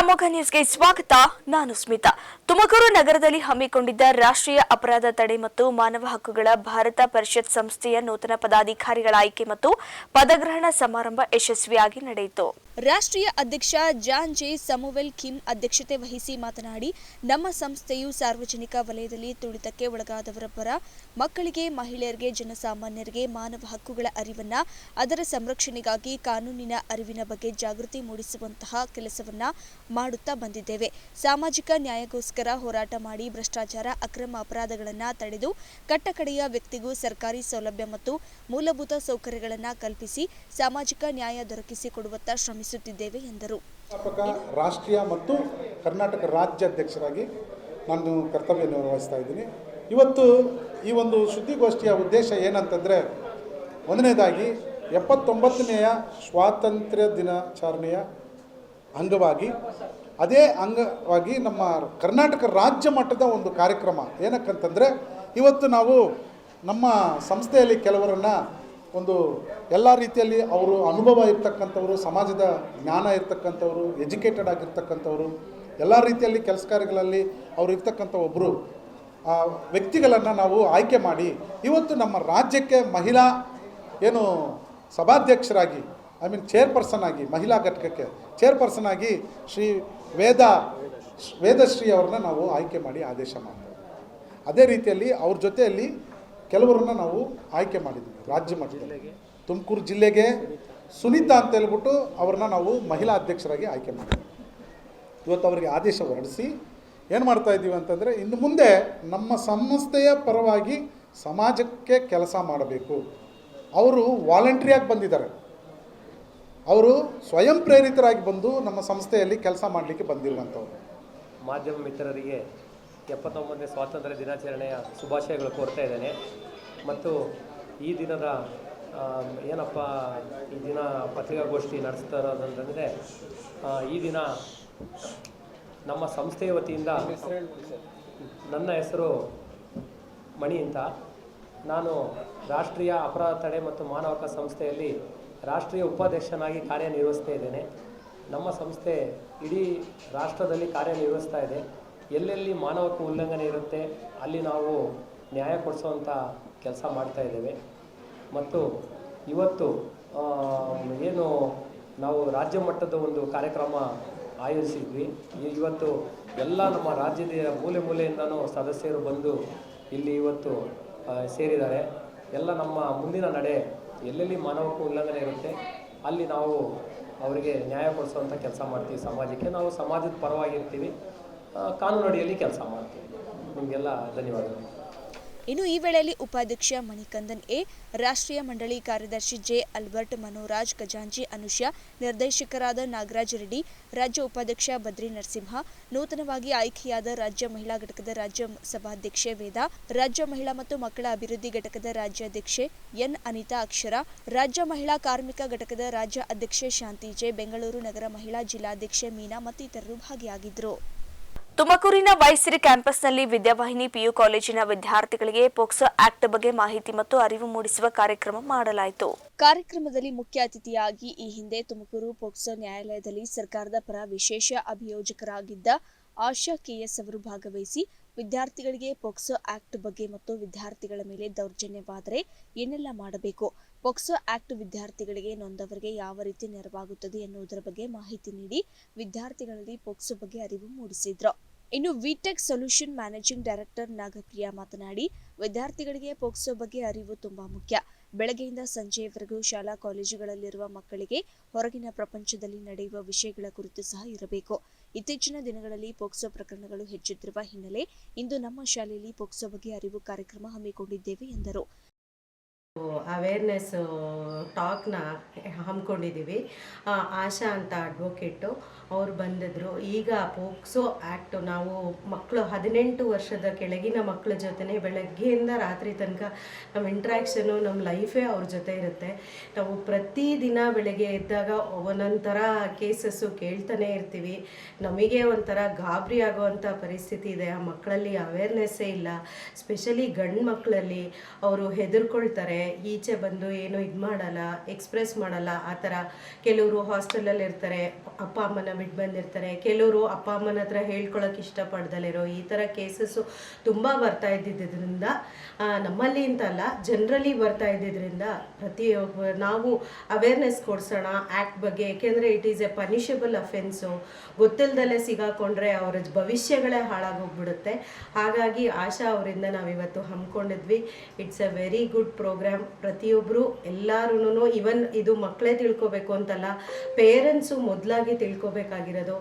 ಅಮೋಘ ನ್ಯೂಸ್ಗೆ ಸ್ವಾಗತ. ನಾನು ಸ್ಮಿತಾ. ತುಮಕೂರು ನಗರದಲ್ಲಿ ಹಮ್ಮಿಕೊಂಡಿದ್ದ ರಾಷ್ಟ್ರೀಯ ಅಪರಾಧ ತಡೆ ಮತ್ತು ಮಾನವ ಹಕ್ಕುಗಳ ಭಾರತ ಪರಿಷತ್ ಸಂಸ್ಥೆಯ ನೂತನ ಪದಾಧಿಕಾರಿಗಳ ಆಯ್ಕೆ ಮತ್ತು ಪದಗ್ರಹಣ ಸಮಾರಂಭ ಯಶಸ್ವಿಯಾಗಿ ನಡೆಯಿತು. ರಾಷ್ಟ್ರೀಯ ಅಧ್ಯಕ್ಷ ಜಾನ್ ಜೆ ಸಮುವೆಲ್ ಕಿಮ್ ಅಧ್ಯಕ್ಷತೆ ವಹಿಸಿ ಮಾತನಾಡಿ, ನಮ್ಮ ಸಂಸ್ಥೆಯು ಸಾರ್ವಜನಿಕ ವಲಯದಲ್ಲಿ ತುಳಿತಕ್ಕೆ ಒಳಗಾದವರ ಪರ, ಮಕ್ಕಳಿಗೆ, ಮಹಿಳೆಯರಿಗೆ, ಜನಸಾಮಾನ್ಯರಿಗೆ ಮಾನವ ಹಕ್ಕುಗಳ ಅರಿವನ್ನ, ಅದರ ಸಂರಕ್ಷಣೆಗಾಗಿ ಕಾನೂನಿನ ಅರಿವಿನ ಬಗ್ಗೆ ಜಾಗೃತಿ ಮೂಡಿಸುವಂತಹ ಕೆಲಸವನ್ನ ಮಾಡುತ್ತಾ ಬಂದಿದ್ದೇವೆ. ಸಾಮಾಜಿಕ ನ್ಯಾಯಕ್ಕೋಸ್ಕರ ಹೋರಾಟ ಮಾಡಿ ಭ್ರಷ್ಟಾಚಾರ, ಅಕ್ರಮ ಅಪರಾಧಗಳನ್ನು ತಡೆದು ಕಟ್ಟಕಡೆಯ ವ್ಯಕ್ತಿಗೂ ಸರ್ಕಾರಿ ಸೌಲಭ್ಯ ಮತ್ತು ಮೂಲಭೂತ ಸೌಕರ್ಯಗಳನ್ನು ಕಲ್ಪಿಸಿ ಸಾಮಾಜಿಕ ನ್ಯಾಯ ದೊರಕಿಸಿಕೊಡುವತ್ತ ಶ್ರಮಿಸುತ್ತಿದ್ದೇವೆ ಎಂದರು. ರಾಷ್ಟ್ರೀಯ ಮತ್ತು ಕರ್ನಾಟಕ ರಾಜ್ಯಾಧ್ಯಕ್ಷರಾಗಿ ನಾನು ಕರ್ತವ್ಯ ನಿರ್ವಹಿಸ್ತಾ ಇದ್ದೀನಿ. ಇವತ್ತು ಈ ಒಂದು ಸುದ್ದಿಗೋಷ್ಠಿಯ ಉದ್ದೇಶ ಏನಂತಂದರೆ, ಒಂದನೇದಾಗಿ 79ನೆಯ ಸ್ವಾತಂತ್ರ್ಯ ದಿನಾಚರಣೆಯ ಅಂಗವಾಗಿ ನಮ್ಮ ಕರ್ನಾಟಕ ರಾಜ್ಯ ಮಟ್ಟದ ಒಂದು ಕಾರ್ಯಕ್ರಮ. ಏನಕ್ಕಂತಂದರೆ, ಇವತ್ತು ನಾವು ನಮ್ಮ ಸಂಸ್ಥೆಯಲ್ಲಿ ಕೆಲವರನ್ನು ಒಂದು ಎಲ್ಲ ರೀತಿಯಲ್ಲಿ ಅವರು ಅನುಭವ ಇರ್ತಕ್ಕಂಥವರು, ಸಮಾಜದ ಜ್ಞಾನ ಇರ್ತಕ್ಕಂಥವರು, ಎಜುಕೇಟೆಡ್ ಆಗಿರ್ತಕ್ಕಂಥವರು, ಎಲ್ಲ ರೀತಿಯಲ್ಲಿ ಕೆಲಸ ಕಾರ್ಯಗಳಲ್ಲಿ ಅವರು ಇರ್ತಕ್ಕಂಥ ಒಬ್ಬರು ವ್ಯಕ್ತಿಗಳನ್ನು ನಾವು ಆಯ್ಕೆ ಮಾಡಿ ಇವತ್ತು ನಮ್ಮ ರಾಜ್ಯಕ್ಕೆ ಮಹಿಳಾ ಸಭಾಧ್ಯಕ್ಷರಾಗಿ ಚೇರ್ಪರ್ಸನ್ ಆಗಿ, ಮಹಿಳಾ ಘಟಕಕ್ಕೆ ಚೇರ್ಪರ್ಸನ್ ಆಗಿ ಶ್ರೀ ವೇದಶ್ರೀ ಅವ್ರನ್ನ ನಾವು ಆಯ್ಕೆ ಮಾಡಿ ಆದೇಶ ಮಾಡ್ತೇವೆ. ಅದೇ ರೀತಿಯಲ್ಲಿ ಅವ್ರ ಜೊತೆಯಲ್ಲಿ ಕೆಲವರನ್ನು ನಾವು ಆಯ್ಕೆ ಮಾಡಿದ್ವಿ ರಾಜ್ಯ ಮಟ್ಟದಲ್ಲಿ. ತುಮಕೂರು ಜಿಲ್ಲೆಗೆ ಸುನೀತಾ ಅಂತ ಹೇಳ್ಬಿಟ್ಟು ಅವ್ರನ್ನ ನಾವು ಮಹಿಳಾ ಅಧ್ಯಕ್ಷರಾಗಿ ಆಯ್ಕೆ ಮಾಡಿದ್ವಿ. ಇವತ್ತು ಅವರಿಗೆ ಆದೇಶ ಹೊರಡಿಸಿ ಏನು ಮಾಡ್ತಾ ಇದ್ದೀವಿ ಅಂತಂದರೆ, ಇನ್ನು ಮುಂದೆ ನಮ್ಮ ಸಂಸ್ಥೆಯ ಪರವಾಗಿ ಸಮಾಜಕ್ಕೆ ಕೆಲಸ ಮಾಡಬೇಕು. ಅವರು ವಾಲಂಟ್ರಿಯಾಗಿ ಬಂದಿದ್ದಾರೆ, ಅವರು ಸ್ವಯಂ ಪ್ರೇರಿತರಾಗಿ ಬಂದು ನಮ್ಮ ಸಂಸ್ಥೆಯಲ್ಲಿ ಕೆಲಸ ಮಾಡಲಿಕ್ಕೆ ಬಂದಿರುವಂಥವ್ರು. ಮಾಧ್ಯಮ ಮಿತ್ರರಿಗೆ 79ನೇ ಸ್ವಾತಂತ್ರ್ಯ ದಿನಾಚರಣೆಯ ಶುಭಾಶಯಗಳು ಕೋರ್ತಾ ಇದ್ದೇನೆ. ಮತ್ತು ಈ ದಿನದ ಈ ದಿನ ಪತ್ರಿಕಾಗೋಷ್ಠಿ ನಡೆಸ್ತಾ ಇರೋದಂತಂದರೆ, ಈ ದಿನ ನಮ್ಮ ಸಂಸ್ಥೆಯ ವತಿಯಿಂದ, ನನ್ನ ಹೆಸರು ಮಣಿ ಅಂತ, ನಾನು ರಾಷ್ಟ್ರೀಯ ಅಪರಾಧ ತಡೆ ಮತ್ತು ಮಾನವ ಹಕ್ಕು ಸಂಸ್ಥೆಯಲ್ಲಿ ರಾಷ್ಟ್ರೀಯ ಉಪಾಧ್ಯಕ್ಷನಾಗಿ ಕಾರ್ಯನಿರ್ವಹಿಸ್ತಾ ಇದ್ದೇನೆ. ನಮ್ಮ ಸಂಸ್ಥೆ ಇಡೀ ರಾಷ್ಟ್ರದಲ್ಲಿ ಕಾರ್ಯನಿರ್ವಹಿಸ್ತಾ ಇದೆ. ಎಲ್ಲೆಲ್ಲಿ ಮಾನವ ಹಕ್ಕು ಉಲ್ಲಂಘನೆ ಇರುತ್ತೆ ಅಲ್ಲಿ ನಾವು ನ್ಯಾಯ ಕೊಡಿಸೋವಂಥ ಕೆಲಸ ಮಾಡ್ತಾ ಇದ್ದೇವೆ. ಮತ್ತು ಇವತ್ತು ನಾವು ರಾಜ್ಯ ಮಟ್ಟದ ಒಂದು ಕಾರ್ಯಕ್ರಮ ಆಯೋಜಿಸಿದ್ವಿ. ಇವತ್ತು ಎಲ್ಲ ನಮ್ಮ ರಾಜ್ಯದ ಮೂಲೆ ಮೂಲೆಯಿಂದನೂ ಸದಸ್ಯರು ಬಂದು ಇಲ್ಲಿ ಇವತ್ತು ಸೇರಿದ್ದಾರೆ. ಎಲ್ಲ ನಮ್ಮ ಮುಂದಿನ ನಡೆ, ಎಲ್ಲೆಲ್ಲಿ ಮಾನವ ಹಕ್ಕು ಉಲ್ಲಂಘನೆ ಇರುತ್ತೆ ಅಲ್ಲಿ ನಾವು ಅವರಿಗೆ ನ್ಯಾಯ ಕೊಡಿಸುವಂಥ ಕೆಲಸ ಮಾಡ್ತೀವಿ. ಸಮಾಜಕ್ಕೆ ನಾವು ಸಮಾಜದ ಪರವಾಗಿರ್ತೀವಿ, ಕಾನೂನು ಅಡಿಯಲ್ಲಿ ಕೆಲಸ ಮಾಡ್ತೀವಿ. ನಿಮಗೆಲ್ಲ ಧನ್ಯವಾದಗಳು. ಇನ್ನು ಈ ವೇಳೆಯಲ್ಲಿ ಉಪಾಧ್ಯಕ್ಷ ಮಣಿಕಂದನ್ ಎ, ರಾಷ್ಟ್ರೀಯ ಮಂಡಳಿ ಕಾರ್ಯದರ್ಶಿ ಜೆ ಅಲ್ಬರ್ಟ್, ಮನೋರಾಜ್, ಖಜಾಂಚಿ ಅನುಷ್ಯಾ, ನಿರ್ದೇಶಕರಾದ ನಾಗರಾಜ್ ರೆಡ್ಡಿ, ರಾಜ್ಯ ಉಪಾಧ್ಯಕ್ಷ ಬದ್ರಿ ನರಸಿಂಹ, ನೂತನವಾಗಿ ಆಯ್ಕೆಯಾದ ರಾಜ್ಯ ಮಹಿಳಾ ಘಟಕದ ರಾಜ್ಯ ಸಭಾಧ್ಯಕ್ಷೆ ವೇದಾ, ರಾಜ್ಯ ಮಹಿಳಾ ಮತ್ತು ಮಕ್ಕಳ ಅಭಿವೃದ್ಧಿ ಘಟಕದ ರಾಜ್ಯಾಧ್ಯಕ್ಷೆ ಎನ್ ಅನಿತಾ ಅಕ್ಷರ, ರಾಜ್ಯ ಮಹಿಳಾ ಕಾರ್ಮಿಕ ಘಟಕದ ರಾಜ್ಯ ಅಧ್ಯಕ್ಷೆ ಶಾಂತಿ ಜೆ, ಬೆಂಗಳೂರು ನಗರ ಮಹಿಳಾ ಜಿಲ್ಲಾಧ್ಯಕ್ಷೆ ಮೀನಾ ಮತ್ತಿತರರು ಭಾಗಿಯಾಗಿದ್ದರು. ತುಮಕೂರಿನ ವೈಸಿರಿ ಕ್ಯಾಂಪಸ್ನಲ್ಲಿ ವಿದ್ಯಾವಾಹಿನಿ ಪಿಯು ಕಾಲೇಜಿನ ವಿದ್ಯಾರ್ಥಿಗಳಿಗೆ ಪೋಕ್ಸೋ ಆಕ್ಟ್ ಬಗ್ಗೆ ಮಾಹಿತಿ ಮತ್ತು ಅರಿವು ಮೂಡಿಸುವ ಕಾರ್ಯಕ್ರಮ ಮಾಡಲಾಯಿತು. ಕಾರ್ಯಕ್ರಮದಲ್ಲಿ ಮುಖ್ಯ ಅತಿಥಿಯಾಗಿ ಈ ಹಿಂದೆ ತುಮಕೂರು ಪೋಕ್ಸೋ ನ್ಯಾಯಾಲಯದಲ್ಲಿ ಸರ್ಕಾರದ ಪರ ವಿಶೇಷ ಅಭಿಯೋಜಕರಾಗಿದ್ದ ಆಶಾ ಕೆಎಸ್ ಅವರು ಭಾಗವಹಿಸಿ ವಿದ್ಯಾರ್ಥಿಗಳಿಗೆ ಪೋಕ್ಸೋ ಆಕ್ಟ್ ಬಗ್ಗೆ ಮತ್ತು ವಿದ್ಯಾರ್ಥಿಗಳ ಮೇಲೆ ದೌರ್ಜನ್ಯವಾದರೆ ಏನೆಲ್ಲ ಮಾಡಬೇಕು, ಪೋಕ್ಸೋ ಆಕ್ಟ್ ವಿದ್ಯಾರ್ಥಿಗಳಿಗೆ ನೊಂದವರಿಗೆ ಯಾವ ರೀತಿ ನೆರವಾಗುತ್ತದೆ ಎನ್ನುವುದರ ಬಗ್ಗೆ ಮಾಹಿತಿ ನೀಡಿ ವಿದ್ಯಾರ್ಥಿಗಳಲ್ಲಿ ಪೋಕ್ಸೋ ಬಗ್ಗೆ ಅರಿವು ಮೂಡಿಸಿದ್ರು. ಇನ್ನು ವಿಟೆಕ್ ಸೊಲ್ಯೂಷನ್ ಮ್ಯಾನೇಜಿಂಗ್ ಡೈರೆಕ್ಟರ್ ನಾಗಪ್ರಿಯಾ ಮಾತನಾಡಿ, ವಿದ್ಯಾರ್ಥಿಗಳಿಗೆ ಪೋಕ್ಸೋ ಬಗ್ಗೆ ಅರಿವು ತುಂಬಾ ಮುಖ್ಯ. ಬೆಳಗ್ಗೆಯಿಂದ ಸಂಜೆಯವರೆಗೂ ಶಾಲಾ ಕಾಲೇಜುಗಳಲ್ಲಿರುವ ಮಕ್ಕಳಿಗೆ ಹೊರಗಿನ ಪ್ರಪಂಚದಲ್ಲಿ ನಡೆಯುವ ವಿಷಯಗಳ ಕುರಿತು ಸಹ ಇರಬೇಕು. ಇತ್ತೀಚಿನ ದಿನಗಳಲ್ಲಿ ಪೋಕ್ಸೋ ಪ್ರಕರಣಗಳು ಹೆಚ್ಚುತ್ತಿರುವ ಹಿನ್ನೆಲೆ ಇಂದು ನಮ್ಮ ಶಾಲೆಯಲ್ಲಿ ಪೋಕ್ಸೋ ಬಗ್ಗೆ ಅರಿವು ಕಾರ್ಯಕ್ರಮ ಹಮ್ಮಿಕೊಂಡಿದ್ದೇವೆ ಎಂದರು. ಅವೇರ್ನೆಸ್ ಟಾಕ್ನ ಹಮ್ಮಿಕೊಂಡಿದ್ದೀವಿ. ಆಶಾ ಅಂತ ಅಡ್ವೊಕೇಟು ಅವ್ರು ಬಂದಿದ್ರು. ಈಗ ಪೋಕ್ಸೋ ಆ್ಯಕ್ಟ್ ನಾವು ಮಕ್ಕಳು 18 ವರ್ಷದ ಕೆಳಗಿನ ಮಕ್ಕಳ ಜೊತೆ ಬೆಳಗ್ಗೆಯಿಂದ ರಾತ್ರಿ ತನಕ ನಮ್ಮ ಇಂಟ್ರ್ಯಾಕ್ಷನು, ನಮ್ಮ ಲೈಫೇ ಅವ್ರ ಜೊತೆ ಇರುತ್ತೆ. ನಾವು ಪ್ರತಿದಿನ ಬೆಳಗ್ಗೆ ಎದ್ದಾಗ ಒಂದೊಂಥರ ಕೇಸಸ್ಸು ಕೇಳ್ತಾನೆ ಇರ್ತೀವಿ. ನಮಗೆ ಒಂಥರ ಗಾಬರಿ ಆಗೋವಂಥ ಪರಿಸ್ಥಿತಿ ಇದೆ. ಆ ಮಕ್ಕಳಲ್ಲಿ ಅವೇರ್ನೆಸ್ಸೇ ಇಲ್ಲ. ಸ್ಪೆಷಲಿ ಗಂಡು ಮಕ್ಕಳಲ್ಲಿ ಅವರು ಹೆದರ್ಕೊಳ್ತಾರೆ. ಈಚೆ ಬಂದು ಏನು ಇದು ಮಾಡಲ್ಲ, ಎಕ್ಸ್ಪ್ರೆಸ್ ಮಾಡಲ್ಲ. ಆ ಥರ ಕೆಲವರು ಹಾಸ್ಟೆಲಲ್ಲಿ ಇರ್ತಾರೆ, ಅಪ್ಪ ಅಮ್ಮನ ಬಿಟ್ಟು ಬಂದಿರ್ತಾರೆ, ಕೆಲವರು ಅಪ್ಪ ಅಮ್ಮನ ಹತ್ರ ಹೇಳ್ಕೊಳಕ್ಕೆ ಇಷ್ಟಪಡ್ದಲ್ಲಿರೋ ಈ ಥರ ಕೇಸಸ್ಸು ತುಂಬ ಬರ್ತಾ ಇದ್ದಿದ್ದರಿಂದ ನಮ್ಮಲ್ಲಿ ಅಂತಲ್ಲ ಜನರಲಿ ಬರ್ತಾ ಇದ್ದಿದ್ದರಿಂದ ಪ್ರತಿಯೊಬ್ಬ ನಾವು ಅವೇರ್ನೆಸ್ ಕೊಡಿಸೋಣ ಆ್ಯಕ್ಟ್ ಬಗ್ಗೆ. ಏಕೆಂದರೆ it is a punishable offence. ಗೊತ್ತಿಲ್ಲದಲ್ಲೇ ಸಿಗಾಕೊಂಡ್ರೆ ಅವರ ಭವಿಷ್ಯಗಳೇ ಹಾಳಾಗೋಗ್ಬಿಡುತ್ತೆ. ಹಾಗಾಗಿ ಆಶಾ ಅವರಿಂದ ನಾವಿವತ್ತು ಹಮ್ಮಿಕೊಂಡಿದ್ವಿ. It's a very good programme. ಪ್ರತಿಯೊಬ್ಬರು ಎಲ್ಲರೂ ಇವನ್ ಇದು ಮಕ್ಕಳೇ ತಿಳ್ಕೊಬೇಕು ಅಂತಲ್ಲ, ಪೇರೆಂಟ್ಸು ಮೊದಲಾಗಿ ತಿಳ್ಕೊಬೇಕಾಗಿರೋದು.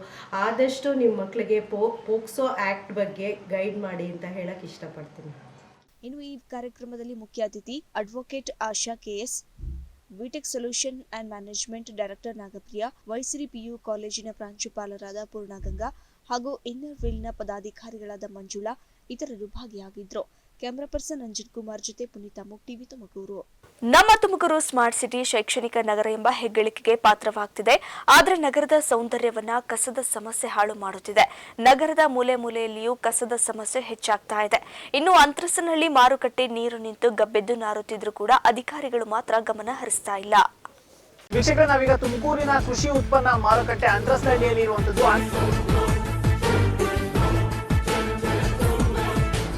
ಆದಷ್ಟು ನಿಮ್ಮ ಮಕ್ಕಳಿಗೆ ಪೋಕ್ಸೋ ಆ್ಯಕ್ಟ್ ಬಗ್ಗೆ ಗೈಡ್ ಮಾಡಿ ಅಂತ ಹೇಳಕ್ಕೆ ಇಷ್ಟಪಡ್ತೀನಿ. ಇನ್ನು ಈ ಕಾರ್ಯಕ್ರಮದಲ್ಲಿ ಮುಖ್ಯ ಅತಿಥಿ advocate Asha KS, BTech solution and management director Nagapriya, Vaisiri PU ಕಾಲೇಜಿನ ಪ್ರಾಂಶುಪಾಲರಾದ ಪೂರ್ಣಗಂಗಾ ಹಾಗೂ ಇನ್ನರ್ ವೀಲ್ನ ಪದಾಧಿಕಾರಿಗಳಾದ ಮಂಜುಳಾ ಇತರರು ಭಾಗಿಯಾಗಿದ್ರು. ಕ್ಯಾಮರಾ ಪರ್ಸನ್ ರಂಜಿತ್ ಕುಮಾರ್ ಜೊತೆ ಪುನೀತ ಅಮೋಕ್ ಟಿವಿ ತುಮಕೂರು. ನಮ್ಮ ತುಮಕೂರು ಸ್ಮಾರ್ಟ್ ಸಿಟಿ ಶೈಕ್ಷಣಿಕ ನಗರ ಎಂಬ ಹೆಗ್ಗಳಿಕೆಗೆ ಪಾತ್ರವಾಗ್ತಿದೆ. ಆದರೆ ನಗರದ ಸೌಂದರ್ಯವನ್ನ ಕಸದ ಸಮಸ್ಯೆ ಹಾಳು ಮಾಡುತ್ತಿದೆ. ನಗರದ ಮೂಲೆ ಮೂಲೆಯಲ್ಲಿಯೂ ಕಸದ ಸಮಸ್ಯೆ ಹೆಚ್ಚಾಗ್ತಾ ಇದೆ. ಇನ್ನು ಅಂತರಸನಹಳ್ಳಿ ಮಾರುಕಟ್ಟೆ ನೀರು ನಿಂತು ಗಬ್ಬೆದ್ದು ನಾರುತ್ತಿದ್ರೂ ಕೂಡ ಅಧಿಕಾರಿಗಳು ಮಾತ್ರ ಗಮನ ಹರಿಸ್ತಾ ಇಲ್ಲ. ವೀಕ್ಷಕರೇ, ನಾವೀಗ ತುಮಕೂರಿನ ಕೃಷಿ ಉತ್ಪನ್ನ ಮಾರುಕಟ್ಟೆ ಅಂತರಸನಹಳ್ಳಿಯಲ್ಲಿ ಇರುವಂತದ್ದು.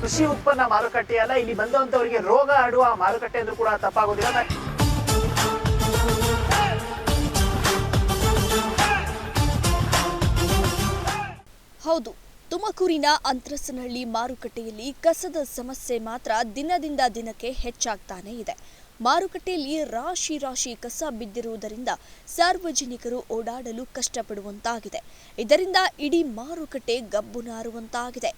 ಕೃಷಿ ಉತ್ಪನ್ನ ಮಾರುಕಟ್ಟೆ ಅಲ್ಲ, ಇಲ್ಲಿ ಬಂದಂತವರಿಗೆ ರೋಗ ಹರಡುವ ಮಾರುಕಟ್ಟೆ ಅಂದ್ರೂ ಕೂಡ ತಪ್ಪಾಗೋದಿಲ್ಲ. ಹೌದು, ತುಮಕೂರಿನ ಅಂತರಸನಹಳ್ಳಿ ಮಾರುಕಟ್ಟೆಯಲ್ಲಿ ಕಸದ ಸಮಸ್ಯೆ ಮಾತ್ರ ದಿನದಿಂದ ದಿನಕ್ಕೆ ಹೆಚ್ಚಾಗ್ತಾನೇ ಇದೆ. ಮಾರುಕಟ್ಟೆಯಲ್ಲಿ ರಾಶಿ ರಾಶಿ ಕಸ ಬಿದ್ದಿರುವುದರಿಂದ ಸಾರ್ವಜನಿಕರು ಓಡಾಡಲು ಕಷ್ಟಪಡುವಂತಾಗಿದೆ. ಇದರಿಂದ ಇಡೀ ಮಾರುಕಟ್ಟೆ ಗಬ್ಬು ನಾರುವಂತಾಗಿದೆ.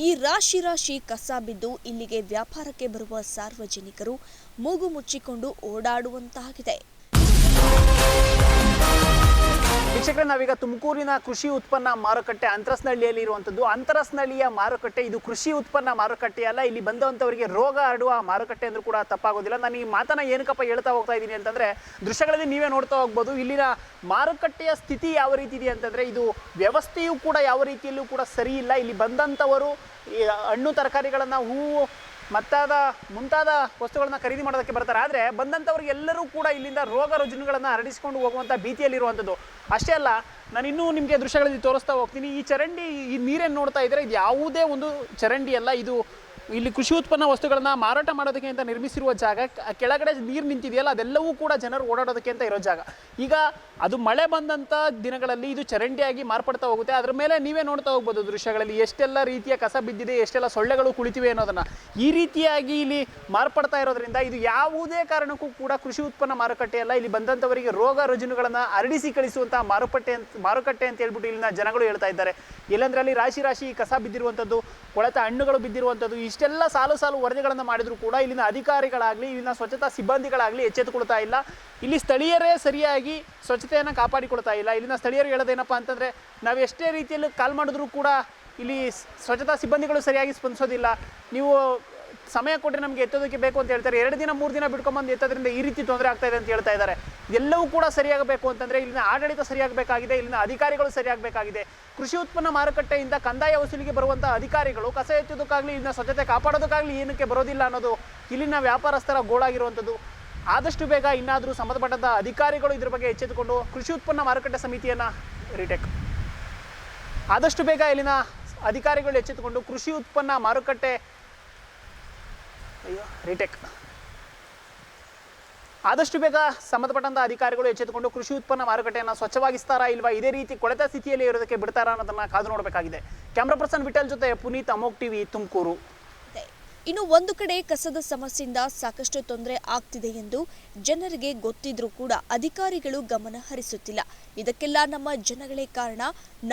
ಈ ರಾಶಿ ರಾಶಿ ಕಸ ಬಿದ್ದು ಇಲ್ಲಿಗೆ ವ್ಯಾಪಾರಕ್ಕೆ ಬರುವ ಸಾರ್ವಜನಿಕರು ಮೂಗು ಮುಚ್ಚಿಕೊಂಡು ಓಡಾಡುವಂತಾಗಿದೆ. ವೀಕ್ಷಕರೇ, ನಾವೀಗ ತುಮಕೂರಿನ ಕೃಷಿ ಉತ್ಪನ್ನ ಮಾರುಕಟ್ಟೆ ಅಂತರಸನಹಳ್ಳಿಯಲ್ಲಿ ಇರುವಂತದ್ದು. ಅಂತರಸನಹಳ್ಳಿಯ ಮಾರುಕಟ್ಟೆ ಇದು ಕೃಷಿ ಉತ್ಪನ್ನ ಮಾರುಕಟ್ಟೆ ಅಲ್ಲ, ಇಲ್ಲಿ ಬಂದಂತವರಿಗೆ ರೋಗ ಹರಡುವ ಮಾರುಕಟ್ಟೆ ಅಂದ್ರೂ ಕೂಡ ತಪ್ಪಾಗೋದಿಲ್ಲ. ನಾನು ಈ ಮಾತನ್ನ ಏನಕ್ಕಪ್ಪ ಹೇಳ್ತಾ ಹೋಗ್ತಾ ಇದ್ದೀನಿ ಅಂತಂದ್ರೆ, ದೃಶ್ಯಗಳಲ್ಲಿ ನೀವೇ ನೋಡ್ತಾ ಹೋಗ್ಬೋದು. ಇಲ್ಲಿನ ಮಾರುಕಟ್ಟೆಯ ಸ್ಥಿತಿ ಯಾವ ರೀತಿ ಇದೆ ಅಂತಂದ್ರೆ, ಇದು ವ್ಯವಸ್ಥೆಯೂ ಕೂಡ ಯಾವ ರೀತಿಯಲ್ಲೂ ಕೂಡ ಸರಿ ಇಲ್ಲ. ಇಲ್ಲಿ ಬಂದಂಥವರು ಹಣ್ಣು ತರಕಾರಿಗಳನ್ನ, ಹೂವು ಮುಂತಾದ ವಸ್ತುಗಳನ್ನ ಖರೀದಿ ಮಾಡೋದಕ್ಕೆ ಬರ್ತಾರೆ. ಆದರೆ ಬಂದಂಥವ್ರಿಗೆ ಎಲ್ಲರೂ ಕೂಡ ಇಲ್ಲಿಂದ ರೋಗ ರುಜಿನಗಳನ್ನು ಹರಡಿಸಿಕೊಂಡು ಹೋಗುವಂಥ ಭೀತಿಯಲ್ಲಿರುವಂಥದ್ದು. ಅಷ್ಟೇ ಅಲ್ಲ, ನಾನು ಇನ್ನೂ ನಿಮಗೆ ದೃಶ್ಯಗಳಲ್ಲಿ ತೋರಿಸ್ತಾ ಹೋಗ್ತೀನಿ. ಈ ಚರಂಡಿ, ಈ ನೀರೇನು ನೋಡ್ತಾ ಇದ್ದಾರೆ, ಇದು ಯಾವುದೇ ಒಂದು ಚರಂಡಿ ಅಲ್ಲ. ಇದು ಇಲ್ಲಿ ಕೃಷಿ ಉತ್ಪನ್ನ ವಸ್ತುಗಳನ್ನ ಮಾರಾಟ ಮಾಡೋದಕ್ಕೆ ಅಂತ ನಿರ್ಮಿಸಿರುವ ಜಾಗ. ಕೆಳಗಡೆ ನೀರು ನಿಂತಿದೆಯಲ್ಲ, ಅದೆಲ್ಲವೂ ಕೂಡ ಜನರು ಓಡಾಡೋದಕ್ಕೆ ಅಂತ ಇರೋ ಜಾಗ. ಈಗ ಅದು ಮಳೆ ಬಂದಂಥ ದಿನಗಳಲ್ಲಿ ಇದು ಚರಂಡಿಯಾಗಿ ಮಾರ್ಪಡ್ತಾ ಹೋಗುತ್ತೆ. ಅದ್ರ ಮೇಲೆ ನೀವೇ ನೋಡ್ತಾ ಹೋಗ್ಬೋದು ದೃಶ್ಯಗಳಲ್ಲಿ ಎಷ್ಟೆಲ್ಲ ರೀತಿಯ ಕಸ ಬಿದ್ದಿದೆ, ಎಷ್ಟೆಲ್ಲ ಸೊಳ್ಳೆಗಳು ಕುಳಿತಿವೆ ಅನ್ನೋದನ್ನು. ಈ ರೀತಿಯಾಗಿ ಇಲ್ಲಿ ಮಾರ್ಪಡ್ತಾ ಇರೋದ್ರಿಂದ ಇದು ಯಾವುದೇ ಕಾರಣಕ್ಕೂ ಕೂಡ ಕೃಷಿ ಉತ್ಪನ್ನ ಮಾರುಕಟ್ಟೆ ಅಲ್ಲ. ಇಲ್ಲಿ ಬಂದಂಥವರಿಗೆ ರೋಗ ರುಜಿನಗಳನ್ನು ಹರಡಿಸಿ ಕಳಿಸುವಂತಹ ಮಾರುಕಟ್ಟೆ ಅಂತ ಹೇಳ್ಬಿಟ್ಟು ಇಲ್ಲಿನ ಜನಗಳು ಹೇಳ್ತಾ ಇದ್ದಾರೆ. ಎಲ್ಲಂದ್ರೆ ಅಲ್ಲಿ ರಾಶಿ ರಾಶಿ ಕಸ ಬಿದ್ದಿರುವಂಥದ್ದು, ಕೊಳೆತ ಹಣ್ಣುಗಳು ಬಿದ್ದಿರುವಂಥದ್ದು, ಇಷ್ಟೆಲ್ಲ ಸಾಲು ವರದಿಗಳನ್ನು ಮಾಡಿದ್ರು ಕೂಡ ಇಲ್ಲಿನ ಅಧಿಕಾರಿಗಳಾಗಲಿ, ಇಲ್ಲಿನ ಸ್ವಚ್ಛತಾ ಸಿಬ್ಬಂದಿಗಳಾಗಲಿ ಎಚ್ಚೆತ್ತುಕೊಳ್ತಾ ಇಲ್ಲ. ಇಲ್ಲಿ ಸ್ಥಳೀಯರೇ ಸರಿಯಾಗಿ ಸ್ವಚ್ಛತೆಯನ್ನು ಕಾಪಾಡಿಕೊಳ್ತಾ ಇಲ್ಲ. ಇಲ್ಲಿನ ಸ್ಥಳೀಯರು ಹೇಳೋದೇನಪ್ಪ ಅಂತಂದರೆ, ನಾವು ಎಷ್ಟೇ ರೀತಿಯಲ್ಲಿ ಕಾಲ್ ಮಾಡಿದ್ರೂ ಕೂಡ ಇಲ್ಲಿ ಸ್ವಚ್ಛತಾ ಸಿಬ್ಬಂದಿಗಳು ಸರಿಯಾಗಿ ಸ್ಪಂದಿಸೋದಿಲ್ಲ. ನೀವು ಸಮಯ ಕೊಟ್ಟರೆ ನಮಗೆ ಎತ್ತೋದಕ್ಕೆ ಬೇಕು ಅಂತ ಹೇಳ್ತಾರೆ. 2 ದಿನ 3 ದಿನ ಬಿಟ್ಕೊಂಡ್ಬಂದು ಎತ್ತೋದ್ರಿಂದ ಈ ರೀತಿ ತೊಂದರೆ ಆಗ್ತಾ ಇದೆ ಅಂತ ಹೇಳ್ತಾ ಇದ್ದಾರೆ. ಎಲ್ಲವೂ ಕೂಡ ಸರಿಯಾಗಬೇಕು ಅಂತಂದರೆ ಇಲ್ಲಿನ ಆಡಳಿತ ಸರಿಯಾಗಬೇಕಾಗಿದೆ, ಇಲ್ಲಿನ ಅಧಿಕಾರಿಗಳು ಸರಿಯಾಗಬೇಕಾಗಿದೆ. ಕೃಷಿ ಉತ್ಪನ್ನ ಮಾರುಕಟ್ಟೆಯಿಂದ ಕಂದಾಯ ವಸೂಲಿಗೆ ಬರುವಂಥ ಅಧಿಕಾರಿಗಳು ಕಸ ಎತ್ತೋದಕ್ಕಾಗಲಿ, ಇಲ್ಲಿನ ಸ್ವಚ್ಛತೆ ಕಾಪಾಡೋದಕ್ಕಾಗಲಿ ಏನಕ್ಕೆ ಬರೋದಿಲ್ಲ ಅನ್ನೋದು ಇಲ್ಲಿನ ವ್ಯಾಪಾರಸ್ಥರ ಗೋಳಾಗಿರುವಂಥದ್ದು. ಆದಷ್ಟು ಬೇಗ ಇನ್ನಾದರೂ ಸಂಬಂಧಪಟ್ಟಂಥ ಅಧಿಕಾರಿಗಳು ಇದ್ರ ಬಗ್ಗೆ ಎಚ್ಚೆತ್ತುಕೊಂಡು ಕೃಷಿ ಉತ್ಪನ್ನ ಮಾರುಕಟ್ಟೆ ಸಮಿತಿಯನ್ನು ಆದಷ್ಟು ಬೇಗ ಇಲ್ಲಿನ ಅಧಿಕಾರಿಗಳು ಎಚ್ಚೆತ್ತುಕೊಂಡು ಕೃಷಿ ಉತ್ಪನ್ನ ಮಾರುಕಟ್ಟೆ ಆದಷ್ಟು ಬೇಗ ಸಂಬಂಧಪಟ್ಟಂಥ ಅಧಿಕಾರಿಗಳು ಎಚ್ಚೆತ್ತುಕೊಂಡು ಕೃಷಿ ಉತ್ಪನ್ನ ಮಾರುಕಟ್ಟೆಯನ್ನು ಸ್ವಚ್ಛವಾಗಿಸ್ತಾರಾ ಇಲ್ವಾ, ಇದೇ ರೀತಿ ಕೊಳೆತ ಸ್ಥಿತಿಯಲ್ಲಿ ಇರೋದಕ್ಕೆ ಬಿಡ್ತಾರಾ ಅನ್ನೋದನ್ನ ಕಾದು ನೋಡಬೇಕಾಗಿದೆ. ಕ್ಯಾಮ್ರಾ ಪರ್ಸನ್ ವಿಠಲ್ ಜೊತೆ ಪುನೀತ್, ಅಮೋಕ್ ಟಿವಿ, ತುಮಕೂರು. ಇನ್ನು ಒಂದು ಕಡೆ ಕಸದ ಸಮಸ್ಯೆಯಿಂದ ಸಾಕಷ್ಟು ತೊಂದರೆ ಆಗ್ತಿದೆ ಎಂದು ಜನರಿಗೆ ಗೊತ್ತಿದ್ರೂ ಕೂಡ ಅಧಿಕಾರಿಗಳು ಗಮನ ಹರಿಸುತ್ತಿಲ್ಲ. ಇದಕ್ಕೆಲ್ಲ ನಮ್ಮ ಜನಗಳೇ ಕಾರಣ.